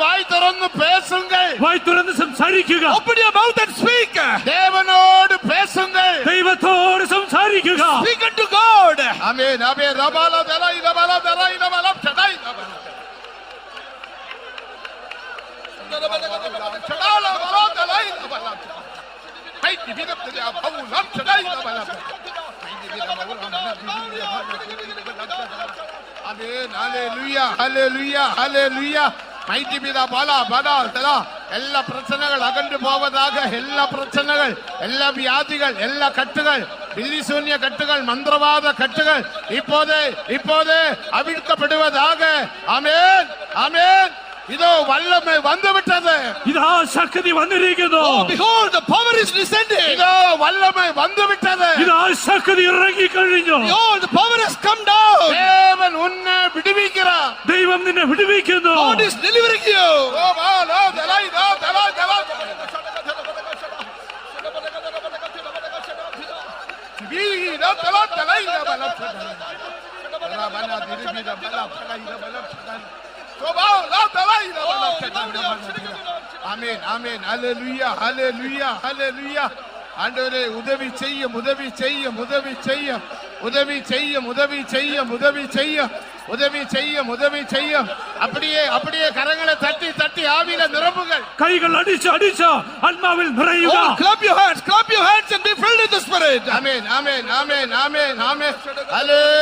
വായ് തുറന്ന് പേസുங்கள். വായ് തുറന്ന് സംസാരിക്കുക. Open your mouth and speak. ദേവനോട് പേസുங்கள். ദൈവത്തോട് സംസാരിക്കുക. Speak unto God. Amen, amen. റബാല ദലൈ റബാല ദലൈ റബാല ചടൈ റബാല. ചടാല റബാല ദലൈ റബാല. ഹൈ ദിബിദ ദലാ ഫൗല ചടൈ റബാല. Amen. Hallelujah. Hallelujah. Hallelujah. Mighty be the bala bada tala. എല്ലാ പ്രശ്നങ്ങൾ അകന്നു പോവதாக എല്ലാ പ്രശ്നങ്ങൾ എല്ലാ വ്യാധികൾ എല്ലാ കട്ടുകൾ ബില്ലിശൂന്യ കട്ടുകൾ മന്ത്രവാദ കട്ടുകൾ இப்போதே അവിടുക്കപ്പെടുവதாக. ആമേൻ, ആമേൻ. இதோ வல்லமை வந்துவிட்டது. ഇതാ ശക്തി വന്നിരിക്കുന്നു. Oh, behold, the power is descending. இதோ வல்லமை வந்துவிட்டது. ഇതാ ശക്തി ഇറങ്ങി കഴിഞ്ഞു. Behold, the power has come down. தேவൻ உன்னை விடுவிக்கிறார். ദൈവം നിന്നെ വിടുവിക്കുന്നു. God is delivering you. ഓ ബാലോ ദലൈ ദാ ദലൈ ദലൈ. വീര ദലൈ ദലൈ ദലൈ. ബല ദിരി ബിര ബല ഫലൈ ദലൈ. Amen, amen, hallelujah, hallelujah, hallelujah. ஆண்டவரே உதவி செய்யும், உதவி செய்யும், உதவி செய்யும், உதவி செய்யும், உதவி செய்யும், உதவி செய்யும், உதவி செய்யும், உதவி செய்யும். அப்படியே கரங்களை தட்டி தட்டி ஆவியில நிரப்புங்கள். கைகள் அடிச்சு ஆத்மாவில் நிறையுക. Oh, clap your hands and be filled with the Spirit. Amen, amen, amen, amen, amen. Hallelujah.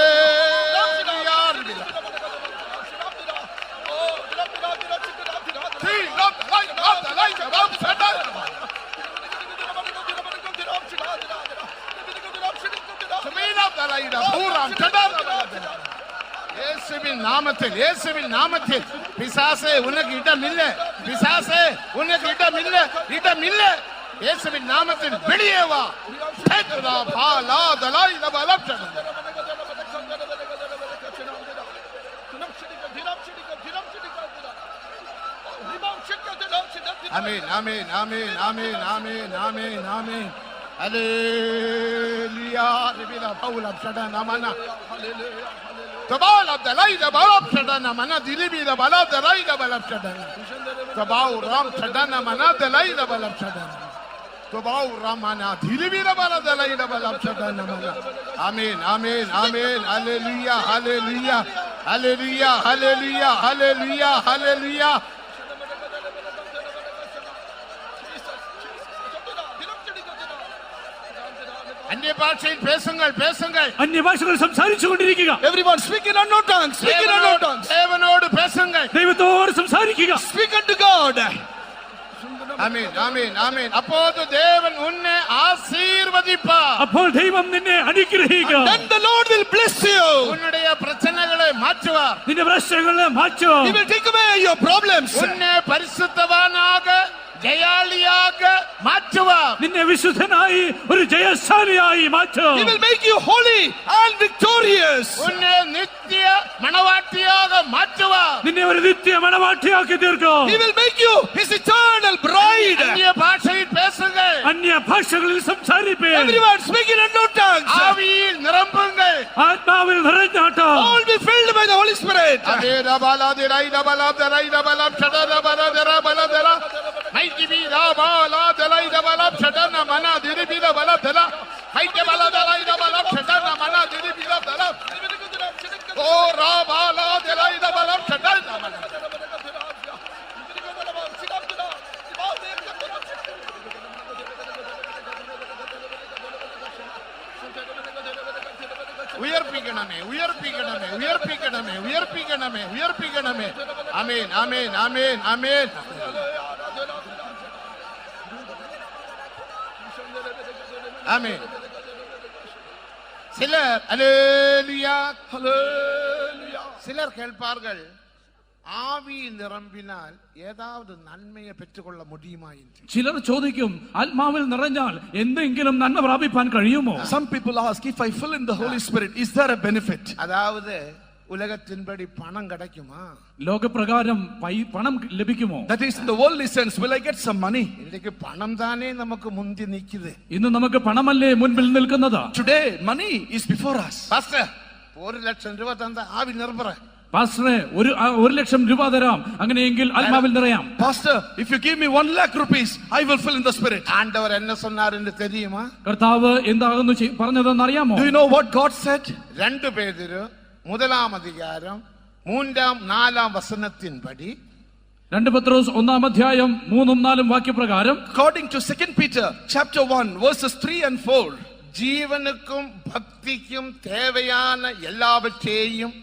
இயேசுவின் நாமத்தில் பிசாசே உனக்கு இடமில்லை. பிசாசே உனக்கு இடமில்லை. இயேசுவின் நாமத்தில் வெளியே வா. Amen, amen, amen, amen, amen, amen, amen. Hallelujah. Ribila Paula Shadana Mana. Tabal of the light of Balab Shadana Mana, Dilibi the Balab the light of Balab Shadana. Tabau Ram Shadana Mana, the light of Balab Shadana. Tabau Ramana, Dilibi the Balab the light of Balab Shadana Mana. Amen, amen, amen. Hallelujah, hallelujah, hallelujah, hallelujah, hallelujah, hallelujah. അന്യഭാഷയിൽ പേസുങ്ങൾ. അന്യഭാഷകൾ സംസാരിച്ചു കൊണ്ടിരിക്കുക. Everyone speak in unknown tongues. ദേവനോട് പേസുങ്ങൾ. ദൈവത്തോട് സംസാരിക്കുക. Speak unto God. Amen, ആമേൻ, ആമേൻ. അപ്പോൾ ദേവൻ ഉന്നെ ആശീർവദിപ്പാർ. അപ്പോൾ ദൈവം നിന്നെ അനുഗ്രഹിക്കും. Then the Lord will bless you. ഉன்னுடைய പ്രശ്നങ്ങളെ മാറ്റുവാർ. നിന്റെ പ്രശ്നങ്ങളെ മാറ്റും. He will take away your problems. ഉന്നെ പരിശുദ്ധവാനാക ജയാളിയാക മാറ്റുവാർ. നിന്നെ വിശുദ്ധനായി ഒരു ജയശാലിയായി മാറ്റും. He will make you holy and victorious. ഉന്നെ നിത്യ മണവാട്ടിയാക മാറ്റുവാർ. നിന്നെ ഒരു നിത്യ മണവാട്ടിയാക്കി തീർക്കും. He will make you his eternal bride. അന്യഭാഷയിൽ പേസുകൾ. അന്യ ഭാഷകളിൽ സംസാരിപ്പീൻ. Everyone speak in unknown tongues. ஆவியில் நிரம்புங்கள். ആത്മാവിൽ നിറഞ്ഞാട്ട്. All be filled by the Holy Spirit. அதே ரபாலா திரை ரபாலா திரை ரபாலா ஷட ரபாலா திரை ரபாலா திரை மைதிபி ரபாலா திரை ரபாலா ஷட மனா திரிபி ரபாலா திரை மைதி ரபாலா திரை ரபாலா ஷட மனா திரிபி ரபாலா ஓ ரபாலா திரை ரபாலா ஷட மனா. உயர்ப்பிக்கணுமே உயர்ப்பிக்கணுமே உயர்ப்பிக்கணுமே உயர்ப்பிக்கணுமே உயர்ப்பிக்கணுமே. ஆமென் ஆமென் ஆமென் ஆமென். ஆமென். சிலர் அல்லேலூயா அல்லேலூயா சிலர் கேட்பார்கள், ஆவி நிரம்பினால் ஏதாவது நன்மையை பெற்றுக்கொள்ள முடியுமா என்று. ചിലർ ചോദിക്കും, ആത്മാവിൽ നിറഞ്ഞാൽ എന്തെങ്കിലും നന്മ പ്രാപിപ്പാൻ കഴിയുമോ? Some people ask, if I fill in the Holy Spirit, is there a benefit? அதாவது உலகத்தின்படி பணம் கிடைக்குமா? ലോകപ്രകാരം പണം ലഭിക്കുമോ? That is, in the worldly sense, will I get some money? இன்னைக்கு பணம் தானே நமக்கு முந்தி நிக்குது. ഇന്ന് നമുക്ക് പണമല്ലേ മുൻപിൽ നിൽക്കുന്നത്? Today, money is before us. Pastor 1 லட்சம் ரூபாய் தந்தா ஆவி நிரம்புறேன். പാസ്റ്ററെ, 1,00,000 രൂപ തരാം, അങ്ങനെയെങ്കിൽ ആത്മാവിൽ നിറയാം. Pastor, if you give me 1 lakh rupees, I will fill in the Spirit. ஆண்டவர் என்ன சொன்னார் என்று தெரியுமா? കർത്താവ് എന്താകുന്നു പറഞ്ഞതെന്ന് അറിയാമോ? Do you know what God said? 2 பேதுரு 1-ാം അധികാരം 3-ാം 4-ാം വചനത്തിൻപടി 2 പത്രോസ് 1-ാം അധ്യായം 3-4 വാക്യപ്രകാരം, According to 2 Peter chapter 1 verses 3 and 4, ജീവനുക്കും ഭക്തിക്കും தேவையான எல்லாவற்றையும்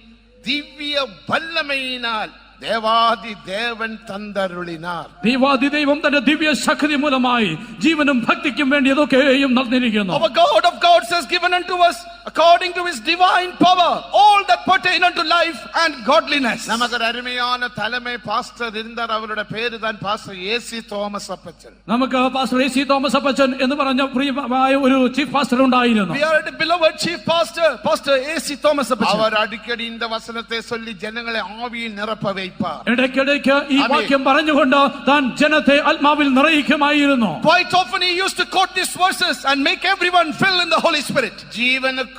ദിവ്യ വല്ലമയിനാൽ ദേവാദി ദേവൻ തന്നരുളിനാർ. ദൈവാദിദൈവം തന്റെ ദിവ്യ ശക്തി മൂലമായി ജീവനും ഭക്തിക്കും വേണ്ടിയതൊക്കെയും നൽകിയിരിക്കുന്നു. our God of gods has given unto us according to his divine power all that pertain unto life and godliness. നമുക്കൊരു അരുമயான தலைமை பாஸ்டர் இருந்தார். അവരുടെ പേര് താൻ പാസ്റ്റർ എസി തോമസ് അപ്പച്ചൻ. നമുക്ക് പാസ്റ്റർ എസി തോമസ് അപ്പച്ചൻ എന്ന് പറഞ്ഞ പ്രിയമായ ഒരു ചീഫ് പാസ്റ്റർ ഉണ്ടായിരുന്നു. We are a beloved chief pastor, Pastor A.C. Thomas Apachan. അവർ അടിക്കടി இந்த വചനത്തെ சொல்லி ജനങ്ങളെ ആവിയിൽ നിറപ്പ வைப்பார். ഇടയ്ക്കിടയ്ക്ക് ഈ വാക്യം പറഞ്ഞുകൊണ്ട് താൻ ജനത്തെ ആത്മാവിൽ നിറയിക്കുമായിരുന്നു. Quite often he used to quote these verses and make everyone fill in the Holy Spirit. ജീവനുക്കും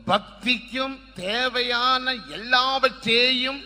ഭക്തിക്കും தேவையான எல்லாவற்றையும்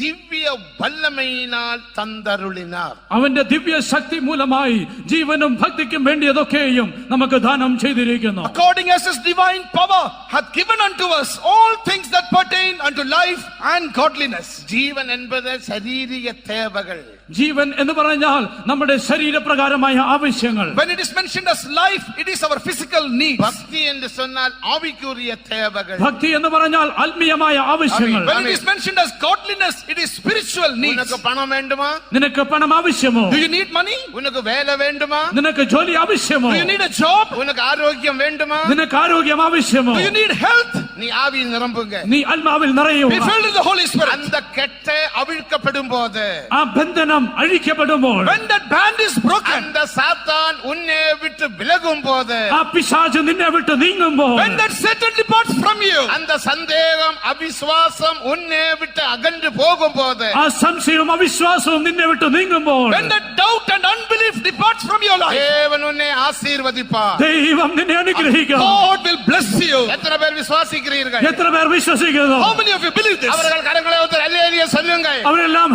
ദിവ്യ വല്ലമയിനാൽ തന്നരുളിനാർ. അവന്റെ ദിവ്യ ശക്തി മൂലമായി ജീവനും ഭക്തിക്കും വേണ്ടിയതൊക്കെയും നമുക്ക് ദാനം ചെയ്തിരിക്കുന്നു. According as his divine power hath given unto us all things that pertain unto life and godliness. ജീവൻ என்பது ശാരീരിക தேவைகள். ജീവൻ എന്ന് പറഞ്ഞാൽ നമ്മുടെ ശരീരപ്രകാരമായ ആവശ്യങ്ങൾ. When it is mentioned as life, it is our physical needs. ഭക്തി എന്ന് சொன்னால் ആവിക്കുரிய தேவைகள். ഭക്തി എന്ന് പറഞ്ഞാൽ ആത്മീയമായ ആവശ്യങ്ങൾ. When it is mentioned as godliness, it is spiritual needs. ഉനക്ക് പണം വേണ്ടുമാ? നിനക്ക് പണം ആവശ്യമോ? Do you need money? ഉനക്ക് വേല വേണ്ടുമാ? നിനക്ക് ജോലി ആവശ്യമോ? Do you need a job? ഉനക്ക് ആരോഗ്യം വേണ്ടുമാ? നിനക്ക് ആരോഗ്യം ആവശ്യമോ? Do you need health? നീ ആവിയിൽ നിറമ്പുക. നീ ആത്മാവിൽ നിറയൂ. Be filled with the Holy Spirit. அந்த கெட்ட அவிழ்க்கப்படும்போது, ആ ബന്ധനം അഴിക്കപ്പെടുമ്പോൾ, when that band is broken, அந்த சாத்தான் உன்னை விட்டு விலகும்போது, ആ പിശാച് നിന്നെ വിട്ട് നീങ്ങുമ്പോൾ, when that Satan departs from you, அந்த சந்தேகம் அவிசுவாசம் உன்னை விட்டு அகன்று போகும்போது, ആ സംശയവും അവിശ്വാസവും നിന്നെ വിട്ട് നീങ്ങുമ്പോൾ, when that doubt and unbelief departs from your life, தேவன் உன்னை ஆசீர்வதிப்பார். ദൈവം നിന്നെ അനുഗ്രഹിക്കും. God will bless you. எத்தனை பேர் விசுவாசிக்கிறீர்கள்? എത്ര പേർ വിശ്വസിക്കുന്നു? How many of you believe this? அவர்கள் கரங்களை உயர்த்தி அல்லேலூயா சொல்லுங்கள். അവരെല്ലാം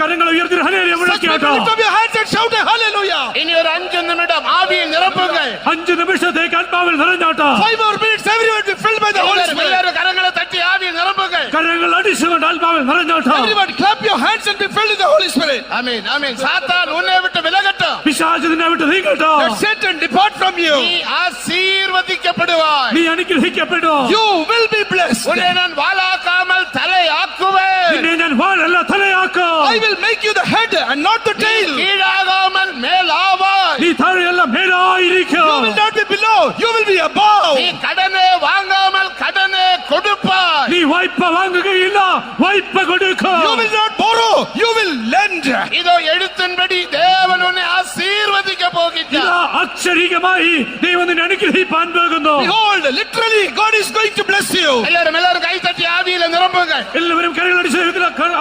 കരങ്ങൾ ഉയർത്തി ഹല്ലേലൂയ Such people വിളിക്കട്ടെ. lift up your hands and shout a hallelujah. இனி ஒரு 5 நிமிடம் ஆவியில் நிரப்புங்கள். 5 നിമിഷത്തേക്ക് ആത്മാവിൽ നിറഞ്ഞാട്ട്. 5 more minutes, everyone be filled by the Holy Spirit. எல்லாரும் கரங்களை தட்டி ஆவியில் நிரப்புங்கள். കരങ്ങൾ അടിച്ചുകൊണ്ട് ആത്മാവിൽ നിറഞ്ഞാട്ട്. Everyone clap your hands and be filled with the Holy Spirit. ஆமென் ஆமென். சாத்தான் உன்னை விட்டு விலகட்டும். പിശാച് നിന്നെ വിട്ട് നീങ്ങട്ടെ. Let Satan depart from you. நீ ஆசீர்வதிக்கப்படுவாய். നീ അനുഗ്രഹിക്കപ്പെടും. You will be blessed. உன்னை நான் வாளாக்காமல் தலை ஆக்குவேன். നിന്നെ ഞാൻ വാളല്ല തലയാക്കും. I will make you the head and not the tail. கீழாகாமல் மேலாவாய். നീ താഴെയല്ല മേലായിരിക്കും. You will not be below, you will be above. நீ கடனே வாங்காமல் கடனே கொடுப்பாய். നീ വായ്പ വാങ്ങുകയില്ല, വായ്പ കൊടുക്കും. You will not borrow, you will lend. இதோ எழுத்தின்படி தேவன் உன்னை ஆசீர்வதிக்க போகிறார். ഇതാ അക്ഷരികമായി സമൃദ്ധമായി ദൈവം നിന്നെ അനുഗ്രഹിപ്പാൻ പോകുന്നു. Behold, literally God is going to bless you. എല്ലാവരും കൈത്തട്ടി ആവിയിൽ നിറമ്പുകൾ. എല്ലാവരും കൈകളടിച്ച്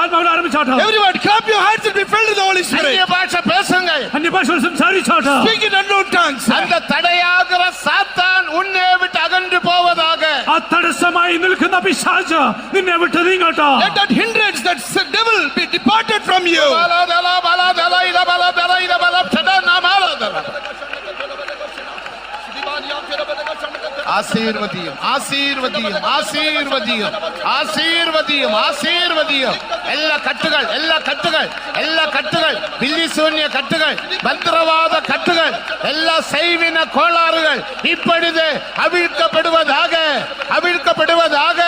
ആത്മാവിൽ ആരംഭിച്ചാട്ടെ. Everyone clap your hands and be filled with the Holy Spirit. അന്യഭാഷ பேசுங்கள். അന്യഭാഷകൾ സംസാരിച്ചാട്ടെ. Speak in unknown tongues. அந்த தடையாகிற சாத்தான் உன்னை விட்டு அகன்று போவதாக. ആ തടസ്സമായി നിൽക്കുന്ന പിശാച് നിന്നെ വിട്ട് നീങ്ങട്ടെ. Let that hindrance, that devil be departed from you. ആശീർവദിയും ആശീർവദിയും ആശീർവദിയും ആശീർവദിയും ആശീർവദിയും. എല്ലാ കട്ടുകൾ എല്ലാ കട്ടുകൾ എല്ലാ കട്ടുകൾ, ബില്ലിശൂന്യ കട്ടുകൾ, മന്ത്രവാദ കട്ടുകൾ, എല്ലാ സൈവിന കോளாறுകൾ இப்பொழுது அவிழ்க்கப்படுவதாக அவிழ்க்கப்படுவதாக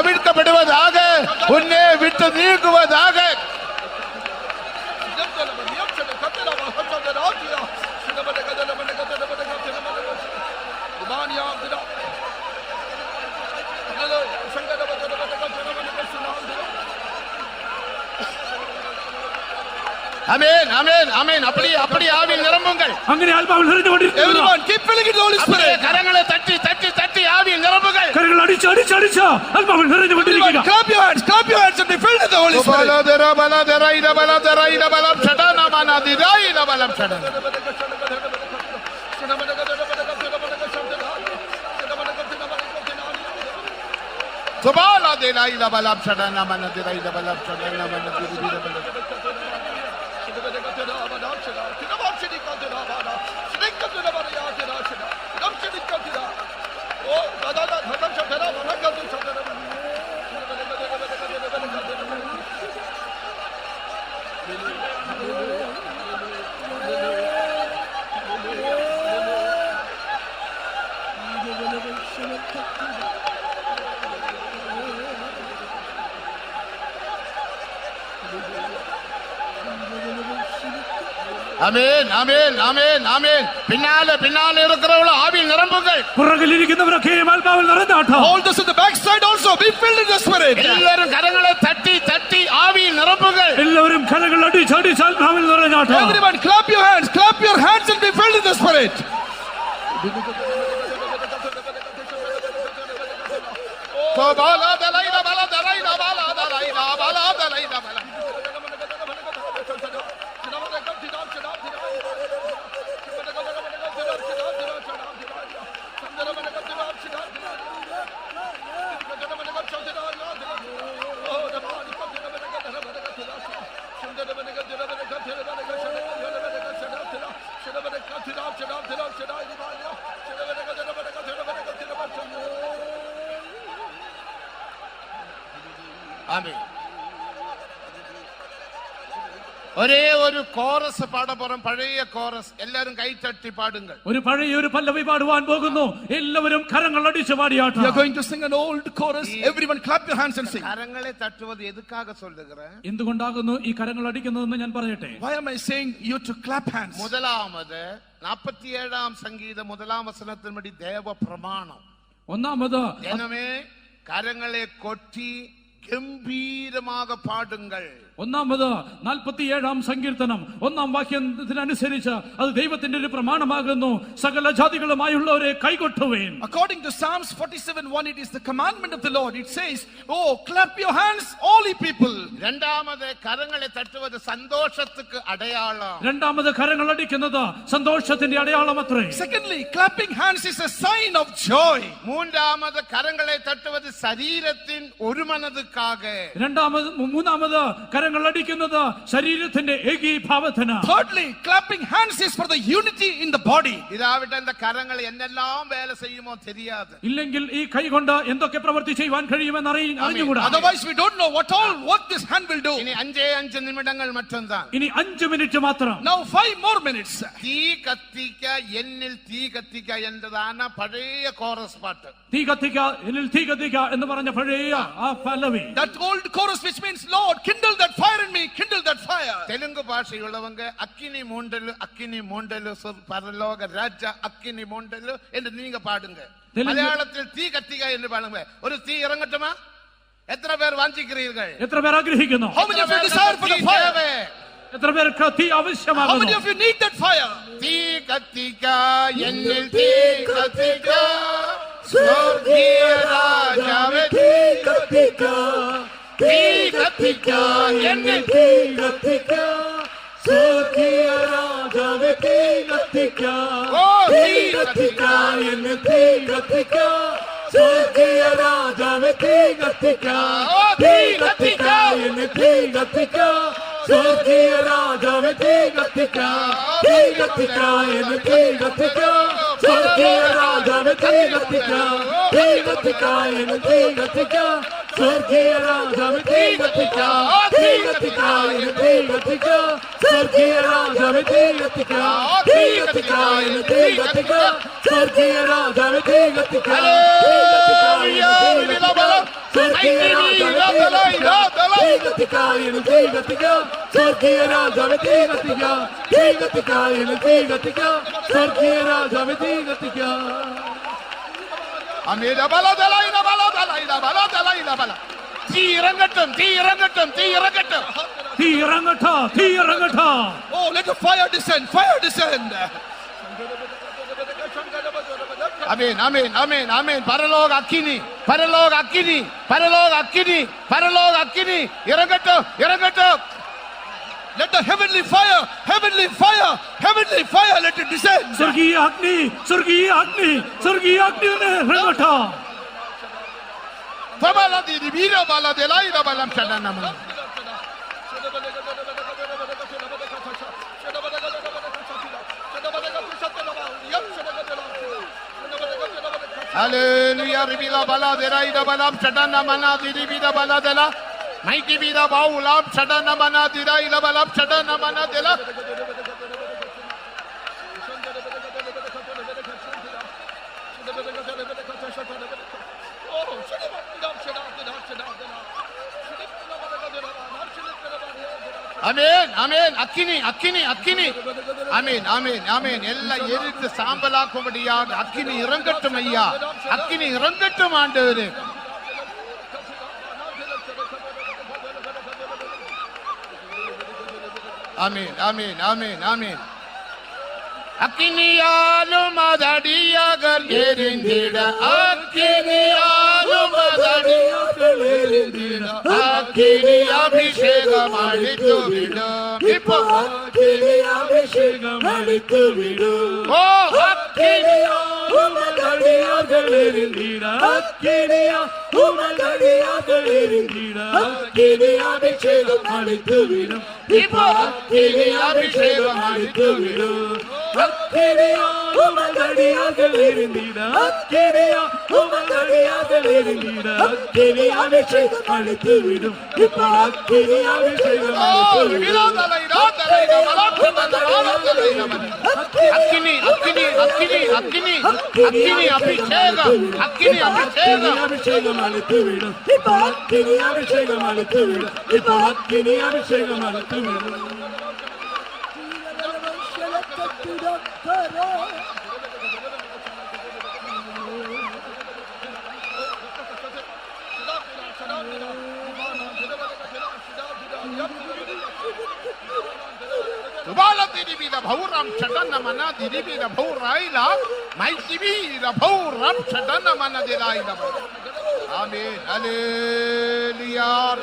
அவிழ்க்கப்படுவதாக உன்னை விட்டு நீங்குவதாக. ஆமென் ஆமென் ஆமென். அப்படி அப்படி ஆவியில் நிரம்புங்கள். അങ്ങനെ ആത്മാവിൽ നിറഞ്ഞുകൊണ്ടിരിക്കുന്നു. Everyone keep filling it with the Holy அப்படியே Spirit. കരങ്ങളെ തട്ടി തട്ടി തട്ടി ആവിയിൽ നിരമ്പുകൾ. കരങ്ങൾ അടിച്ച് അടിച്ച് അടിച്ച് ആത്മാവിൽ നിറഞ്ഞുകൊണ്ടിരിക്കുക. Everyone clap your hands and be filled with the Holy Spirit. ஆமென் ஆமென் ஆமென் ஆமென். பின்னால பின்னால இருக்கிறவங்க ஆவியில் நிரம்புங்கள். പുറകിലിരിക്കുന്നവരൊക്കെ ആത്മാവിൽ നിറഞ്ഞാട്ടെ. All those in the backside also be filled in the Spirit. എല്ലാവരും കരങ്ങളെ തട്ടി തട്ടി ആവിയിൽ നിരമ്പുകൾ. എല്ലാവരും കരങ്ങൾ അടിച്ച് അടിച്ച് ആത്മാവിൽ നിറഞ്ഞാട്ടെ. Everyone clap your hands and be filled in the Spirit. ആമേൻ. ഒരേ ഒരു കോറസ് പാടപ്പുറം, പഴയ കോറസ്. എല്ലാവരും കൈത്തട്ടി പാടുങ്ങൾ. ഒരു പഴയ ഒരു പല്ലവി പാടുവാൻ പോകുന്നു. എല്ലാവരും കരങ്ങൾ അടിച്ച് പാടിയാട്ടെ. We are going to sing an old chorus. Everyone clap your hands and sing. കരങ്ങളെ തട്ടുவது എതുക്കാக சொல்லுகிறேன்? എന്തുകൊണ്ടാകുന്നു ഈ കരങ്ങൾ അടിക്കുന്നതെന്ന് ഞാൻ പറയട്ടെ. Why am I saying you to clap hands? முதலாவது 47 சங்கீதம் 1 வசனத்தின்படி தேவ பிரமாணம். ഒന്നാമത് ജനമേ കരങ്ങളെ കൊട്ടി ഗംഭീരமாக പാടുங்கள். ഒന്നാമത് 47 സങ്കീർത്തനം 1 വാക്യത്തിനനുസരിച്ച് അത് ദൈവത്തിന്റെ ഒരു പ്രമാണമാകുന്നു. സകല ജാതികളുമായുള്ളവരെ കൈകൊട്ടുവേൻ. According to Psalms 47:1, it is the commandment of the Lord. It says, "Oh, clap your hands, all ye people." രണ്ടാമത് കരങ്ങളെ തട്ടുவது സന്തോഷத்துக்கு അടയാളം. രണ്ടാമത് കരങ്ങൾ അടിക്കുന്നത് സന്തോഷത്തിന്റെ അടയാളമത്രേ. Secondly, clapping hands is a sign of joy. മൂന്നാമത് കരങ്ങളെ തട്ടുவது ശരീരത്തിൻ ഒരു മനതുക്കാக. മൂന്നാമത് കരങ്ങൾ അടിക്കുന്നത് ശരീരത്തിന്റെ ഏകീഭാവത്തിന്. Thirdly, clapping hands is for the unity in the body. ഇതാവിട്ട് എന്റെ കരങ്ങൾ എന്നെല്ലാം വേല ചെയ്യുമോ தெரியாது. ഇല്ലെങ്കിൽ ഈ കൈ കൊണ്ട് എന്തൊക്കെ പ്രവൃത്തി ചെയ്യുവാൻ കഴിയുമെന്ന് അറിഞ്ഞുകൂടാ. Otherwise we don't know what all work this hand will do. ഇനി 5 നിമിഷങ്ങൾ മറ്റൊന്നാണ്. ഇനി 5 മിനിറ്റ് മാത്രം. Now 5 more minutes. തീ കത്തിക്ക എന്നിൽ തീ കത്തിക്ക എന്നതാണ് പഴയ കോറസ് പാട്ട്. തീ കത്തിക്ക എന്നിൽ തീ കത്തിക്ക എന്ന് പറഞ്ഞ പഴയ ആ പല്ലവി. That old chorus which means, Lord, kindle that fire in me, kindle that fire. Telugu ഭാഷയുള്ളവங்க അക്കിനി മോണ്ടല് പരലോക രാജ അക്കിനി മോണ്ടല് എന്ന് നീங்க പാടുங்க. മലയാളത്തിൽ തീ കത്തിക്ക എന്ന് പാടുங்க. ഒരു തീ ഇറങ്ങട്ടുമാ? എത്ര പേർ വാഞ്ചിக்கிறீர்கள்? എത്ര പേർ ആഗ്രഹിക്കുന്നു? How many of you desire for the fire? എത്ര പേർക്ക് തീ How many ആവശ്യമാകുന്നു? of you need that fire? തീ കത്തിക്ക എന്നിൽ തീ കത്തിക്ക സ്വർഗീയ രാജാവേ തീ കത്തിക്ക തീ കത്തിക്ക എന്നിൽ തീ കത്തിക്ക സ്വർഗീയ രാജാവേ തീ കത്തിക്ക ഓ തീ കത്തിക്ക എന്നെ തീ കത്തിക്ക സ്വർഗീയ രാജാവേ തീ കത്തിക്ക തീ കത്തിക്ക എന്നെ തീ കത്തിക്ക സ്വർഗീയ രാജാവേ തീ കത്തിക്ക തീ കത്തിക്ക എന്നെ തീ കത്തിക്ക സ്വർഗീയ രാജാവേ തീ കത്തിക്ക തീ കത്തിക്ക എന്നെ തീ കത്തിക്ക സ്വർഗീയ രാജാവേ തീ കത്തിക്ക തീ കത്തിക്ക എന്നെ തീ കത്തിക്ക സ്വർഗീയ രാജാവേ തീ കത്തിക്ക തീ കത്തിക്ക എന്നെ തീ കത്തിക്ക സ്വർഗീയ രാജാവേ തീ കത്തിക്ക സ്വർഗീയ രാജാവേ തീ കത്തിക്ക തീ കത്തിക്ക എന്നെ തീ കത്തിക്ക സ്വർഗീയ രാജാവേ തീ കത്തിക്ക. തീ ഇറങ്ങട്ടും തീ ഇറങ്ങട്ടും തീ ഇറങ്ങട്ടും തീ ഇറങ്ങട്ടെ, തീ ഇറങ്ങട്ടെ. Oh, let the fire descend, fire descend. ആമേൻ ആമേൻ ആമേൻ ആമേൻ. പരലോക അഗ്നി പരലോക അഗ്നി പരലോക അഗ്നി പരലോക അഗ്നി ഇറങ്ങട്ടെ ഇറങ്ങട്ടെ. Let the heavenly fire, heavenly fire, heavenly fire, let it descend. സ്വർഗീയ അഗ്നി, സ്വർഗീയ അഗ്നി, സ്വർഗീയ അഗ്നി ഒന്ന് ഇറങ്ങട്ടെ. ഫബലദിരി വീരബലദലൈ ബലം ചടനമ. Hallelujah, ribila bala deraida balam chadana mana diribida bala dela. Mighty bida baulam chadana mana diraida balam chadana mana dela. Amen, amen. Akini, akini, akini. Amen, amen, amen. Ella எரித்து சாம்பலாக்கும்படியாக அக்கினி இறங்கட்டும் ஐயா. அக்கினி இறங்கட்டும் ஆண்டவரே. ஆமென், ஆமென், ஆமென், ஆமென். அக்கினியாலும் அதடியாக எரிந்திட அக்கினியாலும் அதடியாக எரிந்திட அக்கினி அபிஷேகம் அளித்து விடும். இப்போ അഗ്നി അഭിഷേകം അടിത്തു വിടും. ஓ அக்கினியா ഉമകടിയാകളെരിന്തിട അഗ്നിയാ ഉമകടിയാകളെരിന്തിട അഗ്നി അഭിഷേകം അടിത്തു വിടും. இப்போ അഗ്നി അഭിഷേകം അടിത്തു വിടും. അഗ്നിയാ ഉമകടിയാകളെരിന്തിട അഗ്നിയാ ഉമകടിയാകളെരിന്തിട അഗ്നി അഭിഷേകം അടിത്തു വിടും. ഇപ്പോൾ അഗ്നി അഭിഷേകം അടിത്തു വിടും. அக்கினி அக்கினி அக்கினி அக்கினி அக்கினி அபிஷேகம் அக்கினி அபிஷேகம். അഭിഷേകം അടിത്തു വിടും. ഇപ്പോൾ അഗ്നി അഭിഷേകം അടിത്തു വിടും. ഇപ്പോൾ അഗ്നി അഭിഷേകം അടിത്തു വിടും. Tubala diribida bhauram chadana mana diribida bhauraila mai diribida bhauram chadana mana diraila. Amen. Hallelujah.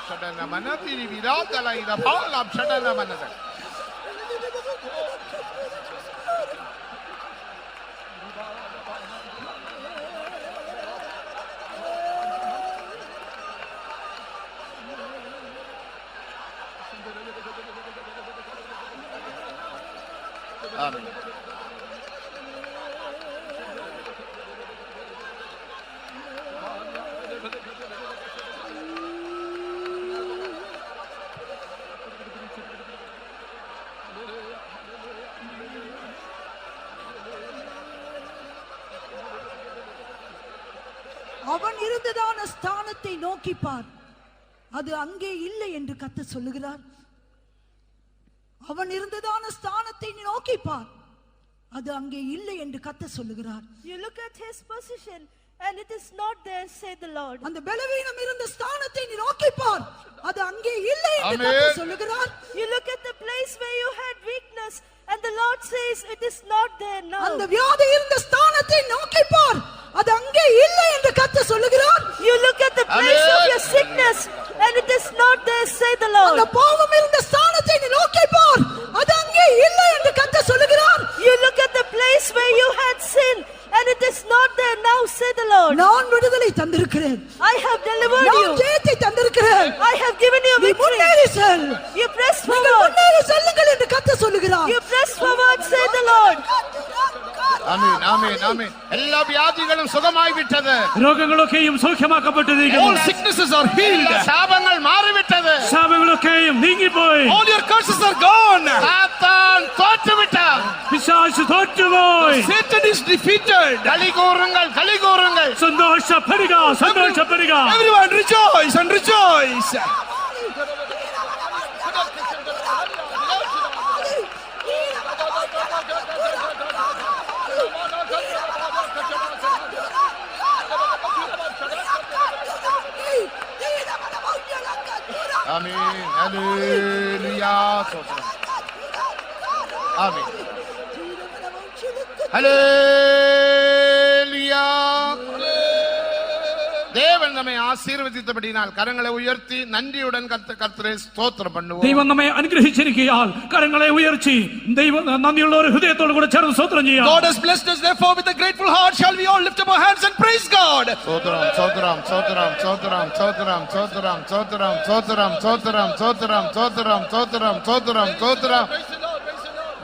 Chadana mana diribida dalaila bhauram chadana mana. Amen. அவன் இருந்ததான ஸ்தானத்தை நோக்கி பார், அது அங்கே இல்லை என்று கர்த்தர் சொல்லுகிறார். அவன் இருந்ததான ஸ்தானத்தை நோக்கி பார், அது அங்கே இல்லை என்று கர்த்தர் சொல்லுகிறார். You look at his position and it is not there, say the Lord. அந்த பலவீனம் இருந்த ஸ்தானத்தை நீ நோக்கி பார், அது அங்கே இல்லை என்று கர்த்தர் சொல்லுகிறார். You look at the place where you had weakness and the Lord says it is not there now. அந்த வியாதி இருந்த ஸ்தானத்தை நோக்கி பார், அது அங்கே இல்லை என்று கர்த்தர் சொல்லுகிறார். You look at the place of your sickness and it is not there, say the Lord. அந்த பாவம் இருந்த ஸ்தானத்தை நீ நோக்கி பார், அது அங்கே இல்லை என்று கர்த்தர் சொல்லுகிறார். You look at the place where you had sin and it is not there now, say the Lord. நான் விடுதலை தந்திருக்கிறேன், I have delivered நான் you, ஜெயத்தை தந்திருக்கிறேன். I have given you நீ victory. முன்னேறி செல், You press நீங்கள் forward, முன்னேறி செல்லுங்கள் என்று கர்த்தர் சொல்லுகிறார். you press forward, say the Lord. ஆமென் ஆமென் ஆமென். எல்லா வியாதிகளும் சுகமாய் விட்டது. രോഗങ്ങളൊക്കെയും സൗഖ്യമാക്കപ്പെട്ടിരിക്കുന്നു. All sicknesses are healed. சாபங்கள் மாறிவிட்டது. ശാപങ്ങളൊക്കെയും നീങ്ങിപ്പോയി. All your curses are gone. சாத்தான் தோற்று விட்டான். പിശാച് തോറ്റുപോയി. Satan is defeated. களி கூறுங்கள் களி கூறுங்கள். സന്തോഷപ്പെടുക സന്തോഷപ്പെടുക. Everyone rejoice and rejoice. ஆமென் ஹalleluya ஸ்தோத்திரம். ஆமென் ஹalleluya. தேவன் நம்மை ஆசீர்வதித்தபடியால் கரங்களை உயர்த்தி நன்றியுடன் கர்த்தரை ஸ்தோத்திரம் பண்ணுவோம். ദൈവം നമ്മെ അനുഗ്രഹിച്ചിരിക്കുകയാൽ കരങ്ങളെ ഉയർത്തി ദൈവം നന്ദിയുള്ള ഒരു ഹൃദയത്തോട് കൂടെ ചേർന്ന് സ്തോത്രം ചെയ്യാം. God has blessed us, therefore with a grateful heart shall we all lift up our hands and praise God. ஸ்தோத்திரம் ஸ்தோத்திரம் ஸ்தோத்திரம் ஸ்தோத்திரம் ஸ்தோத்திரம் ஸ்தோத்திரம் ஸ்தோத்திரம் ஸ்தோத்திரம் ஸ்தோத்திரம் ஸ்தோத்திரம் ஸ்தோத்திரம் ஸ்தோத்திரம் ஸ்தோத்திரம் ஸ்தோத்திரம்.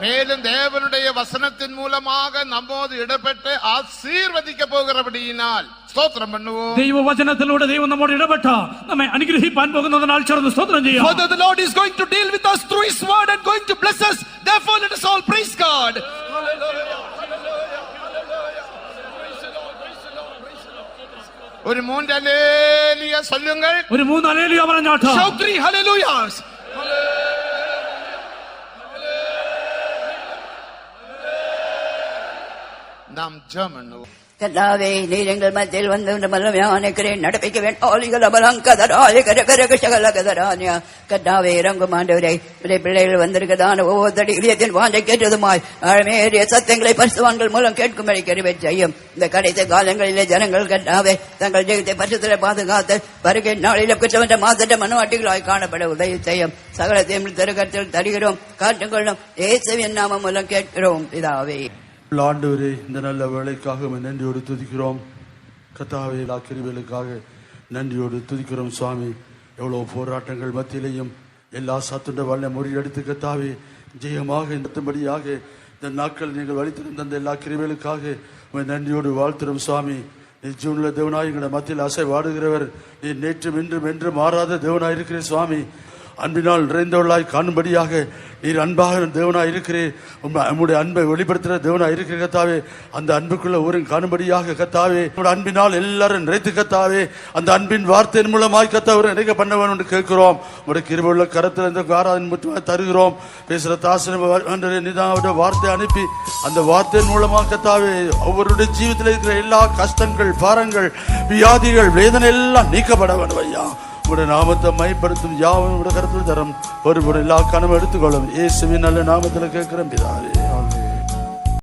மேலும் தேவனுடைய வசனத்தின் மூலமாக நம்மோடு இடப்பட்டு ஆசீர்வதிக்க போகிறபடியினால் ஸ்தோத்திரம் பண்ணுவோம். ദൈവവചനത്തിലൂടെ ദൈവം നമ്മോട് ഇടപെട്ട നമ്മെ അനുഗ്രഹിപ്പാൻ പോകുന്നതിനാൽ ചേർന്ന് സ്തോത്രം ചെയ്യാം. Further the Lord is going to deal with us through his word and going to bless us, therefore let us all praise God. ഒരു മൂന്ന് ഹല്ലേലൂയ சொல்லுங்கள். ഒരു 3 ഹല്ലേലൂയ പറഞ്ഞാട്ടെ. Shout 3 hallelujahs. நாம் ஜெபம் பண்ணுவோம். கர்த்தாவே, நீர் எங்கள் மத்தியில் வந்து மல்லமையானக்கிறேன் நடப்பிக்க வேண்டாளிகள் அபலங்கதராய கரகரகசகலகதரானியா. கர்த்தாவே, இறங்கும் ஆண்டவரே, பிள்ளைகள் வந்திருக்கதான ஒவ்வொரு இதயத்தின் வாஞ்சை கேட்டதுமாய் ஆழமேறிய சத்தங்களை பரிசுத்தவான்கள் மூலம் கேட்கும்படி கருவை செய்யும். இந்த கடைசி காலங்களிலே ஜனங்கள் கர்த்தாவே தங்கள் ஜெயத்தை பரிசுத்தலை பாதுகாத்து வருகை நாளில குற்றமற்ற மாசற்ற மனவாட்டிகளாய் காணப்பட உதவி செய்யும். சகலத்தையும் திருக்கத்தில் தருகிறோம், காட்டுக்கொள்ளும் இயேசுவின் நாமம் மூலம் கேட்கிறோம் பிதாவே. ஆண்டவரே, இந்த நல்ல வேலைக்காக நன்றியோடு துதிக்கிறோம். கர்த்தாவே, எல்லா கிருபைகளுக்காக நன்றியோடு துதிக்கிறோம். சுவாமி, எவ்வளவு போராட்டங்கள் மத்தியிலையும் எல்லா சத்துண்ட வல்ல முறியடித்து கர்த்தாவே ஜெயமாக நடத்தும்படியாக இந்த நாட்கள் நீங்கள் வழித்திருந்த அந்த எல்லா கிருபைகளுக்காக நன்றியோடு வாழ்த்துறோம். சுவாமி, நீ ஜீவனுள்ள தேவனாய் எங்களை மத்தியில் அசைவாடுகிறவர். நீ நேற்றும் இன்றும் என்று மாறாத தேவனாய் இருக்கிற சுவாமி. அன்பினால் நிறைந்தவர்களாய் காணும்படியாக நீர் அன்பாக தேவனாய் இருக்கிறேன். உம்முடைய அன்பை வெளிப்படுத்துகிற தேவனாய் இருக்கிற கர்த்தாவே, அந்த அன்புக்குள்ள ஊரின் காணும்படியாக கர்த்தாவே உங்களுடைய அன்பினால் எல்லாரும் நிறைத்து கர்த்தாவே அந்த அன்பின் வார்த்தையின் மூலமாய் கர்த்தாவே நிறைய பண்ண வேண்டும் என்று கேட்கிறோம். உங்களுடைய கிருபையுள்ள கரத்தில் இந்த ஆராதனை மட்டுமே தருகிறோம். பேசுகிற தாசன நிதாவுடைய வார்த்தை அனுப்பி அந்த வார்த்தையின் மூலமாக கர்த்தாவே ஒவ்வொருடைய ஜீவிதத்தில் இருக்கிற எல்லா கஷ்டங்கள், பாரங்கள், வியாதிகள், வேதனை எல்லாம் நீக்கப்பட வேண்டும். ஐயா, உங்களுடைய நாமத்தை மைப்படுத்தும் யாவும் கருத்தில் தரம் ஒரு எல்லா கனவும் எடுத்துக்கொள்ளும். இயேசுவின் நல்ல நாமத்தில் கேட்கிறோம் பிதாவே.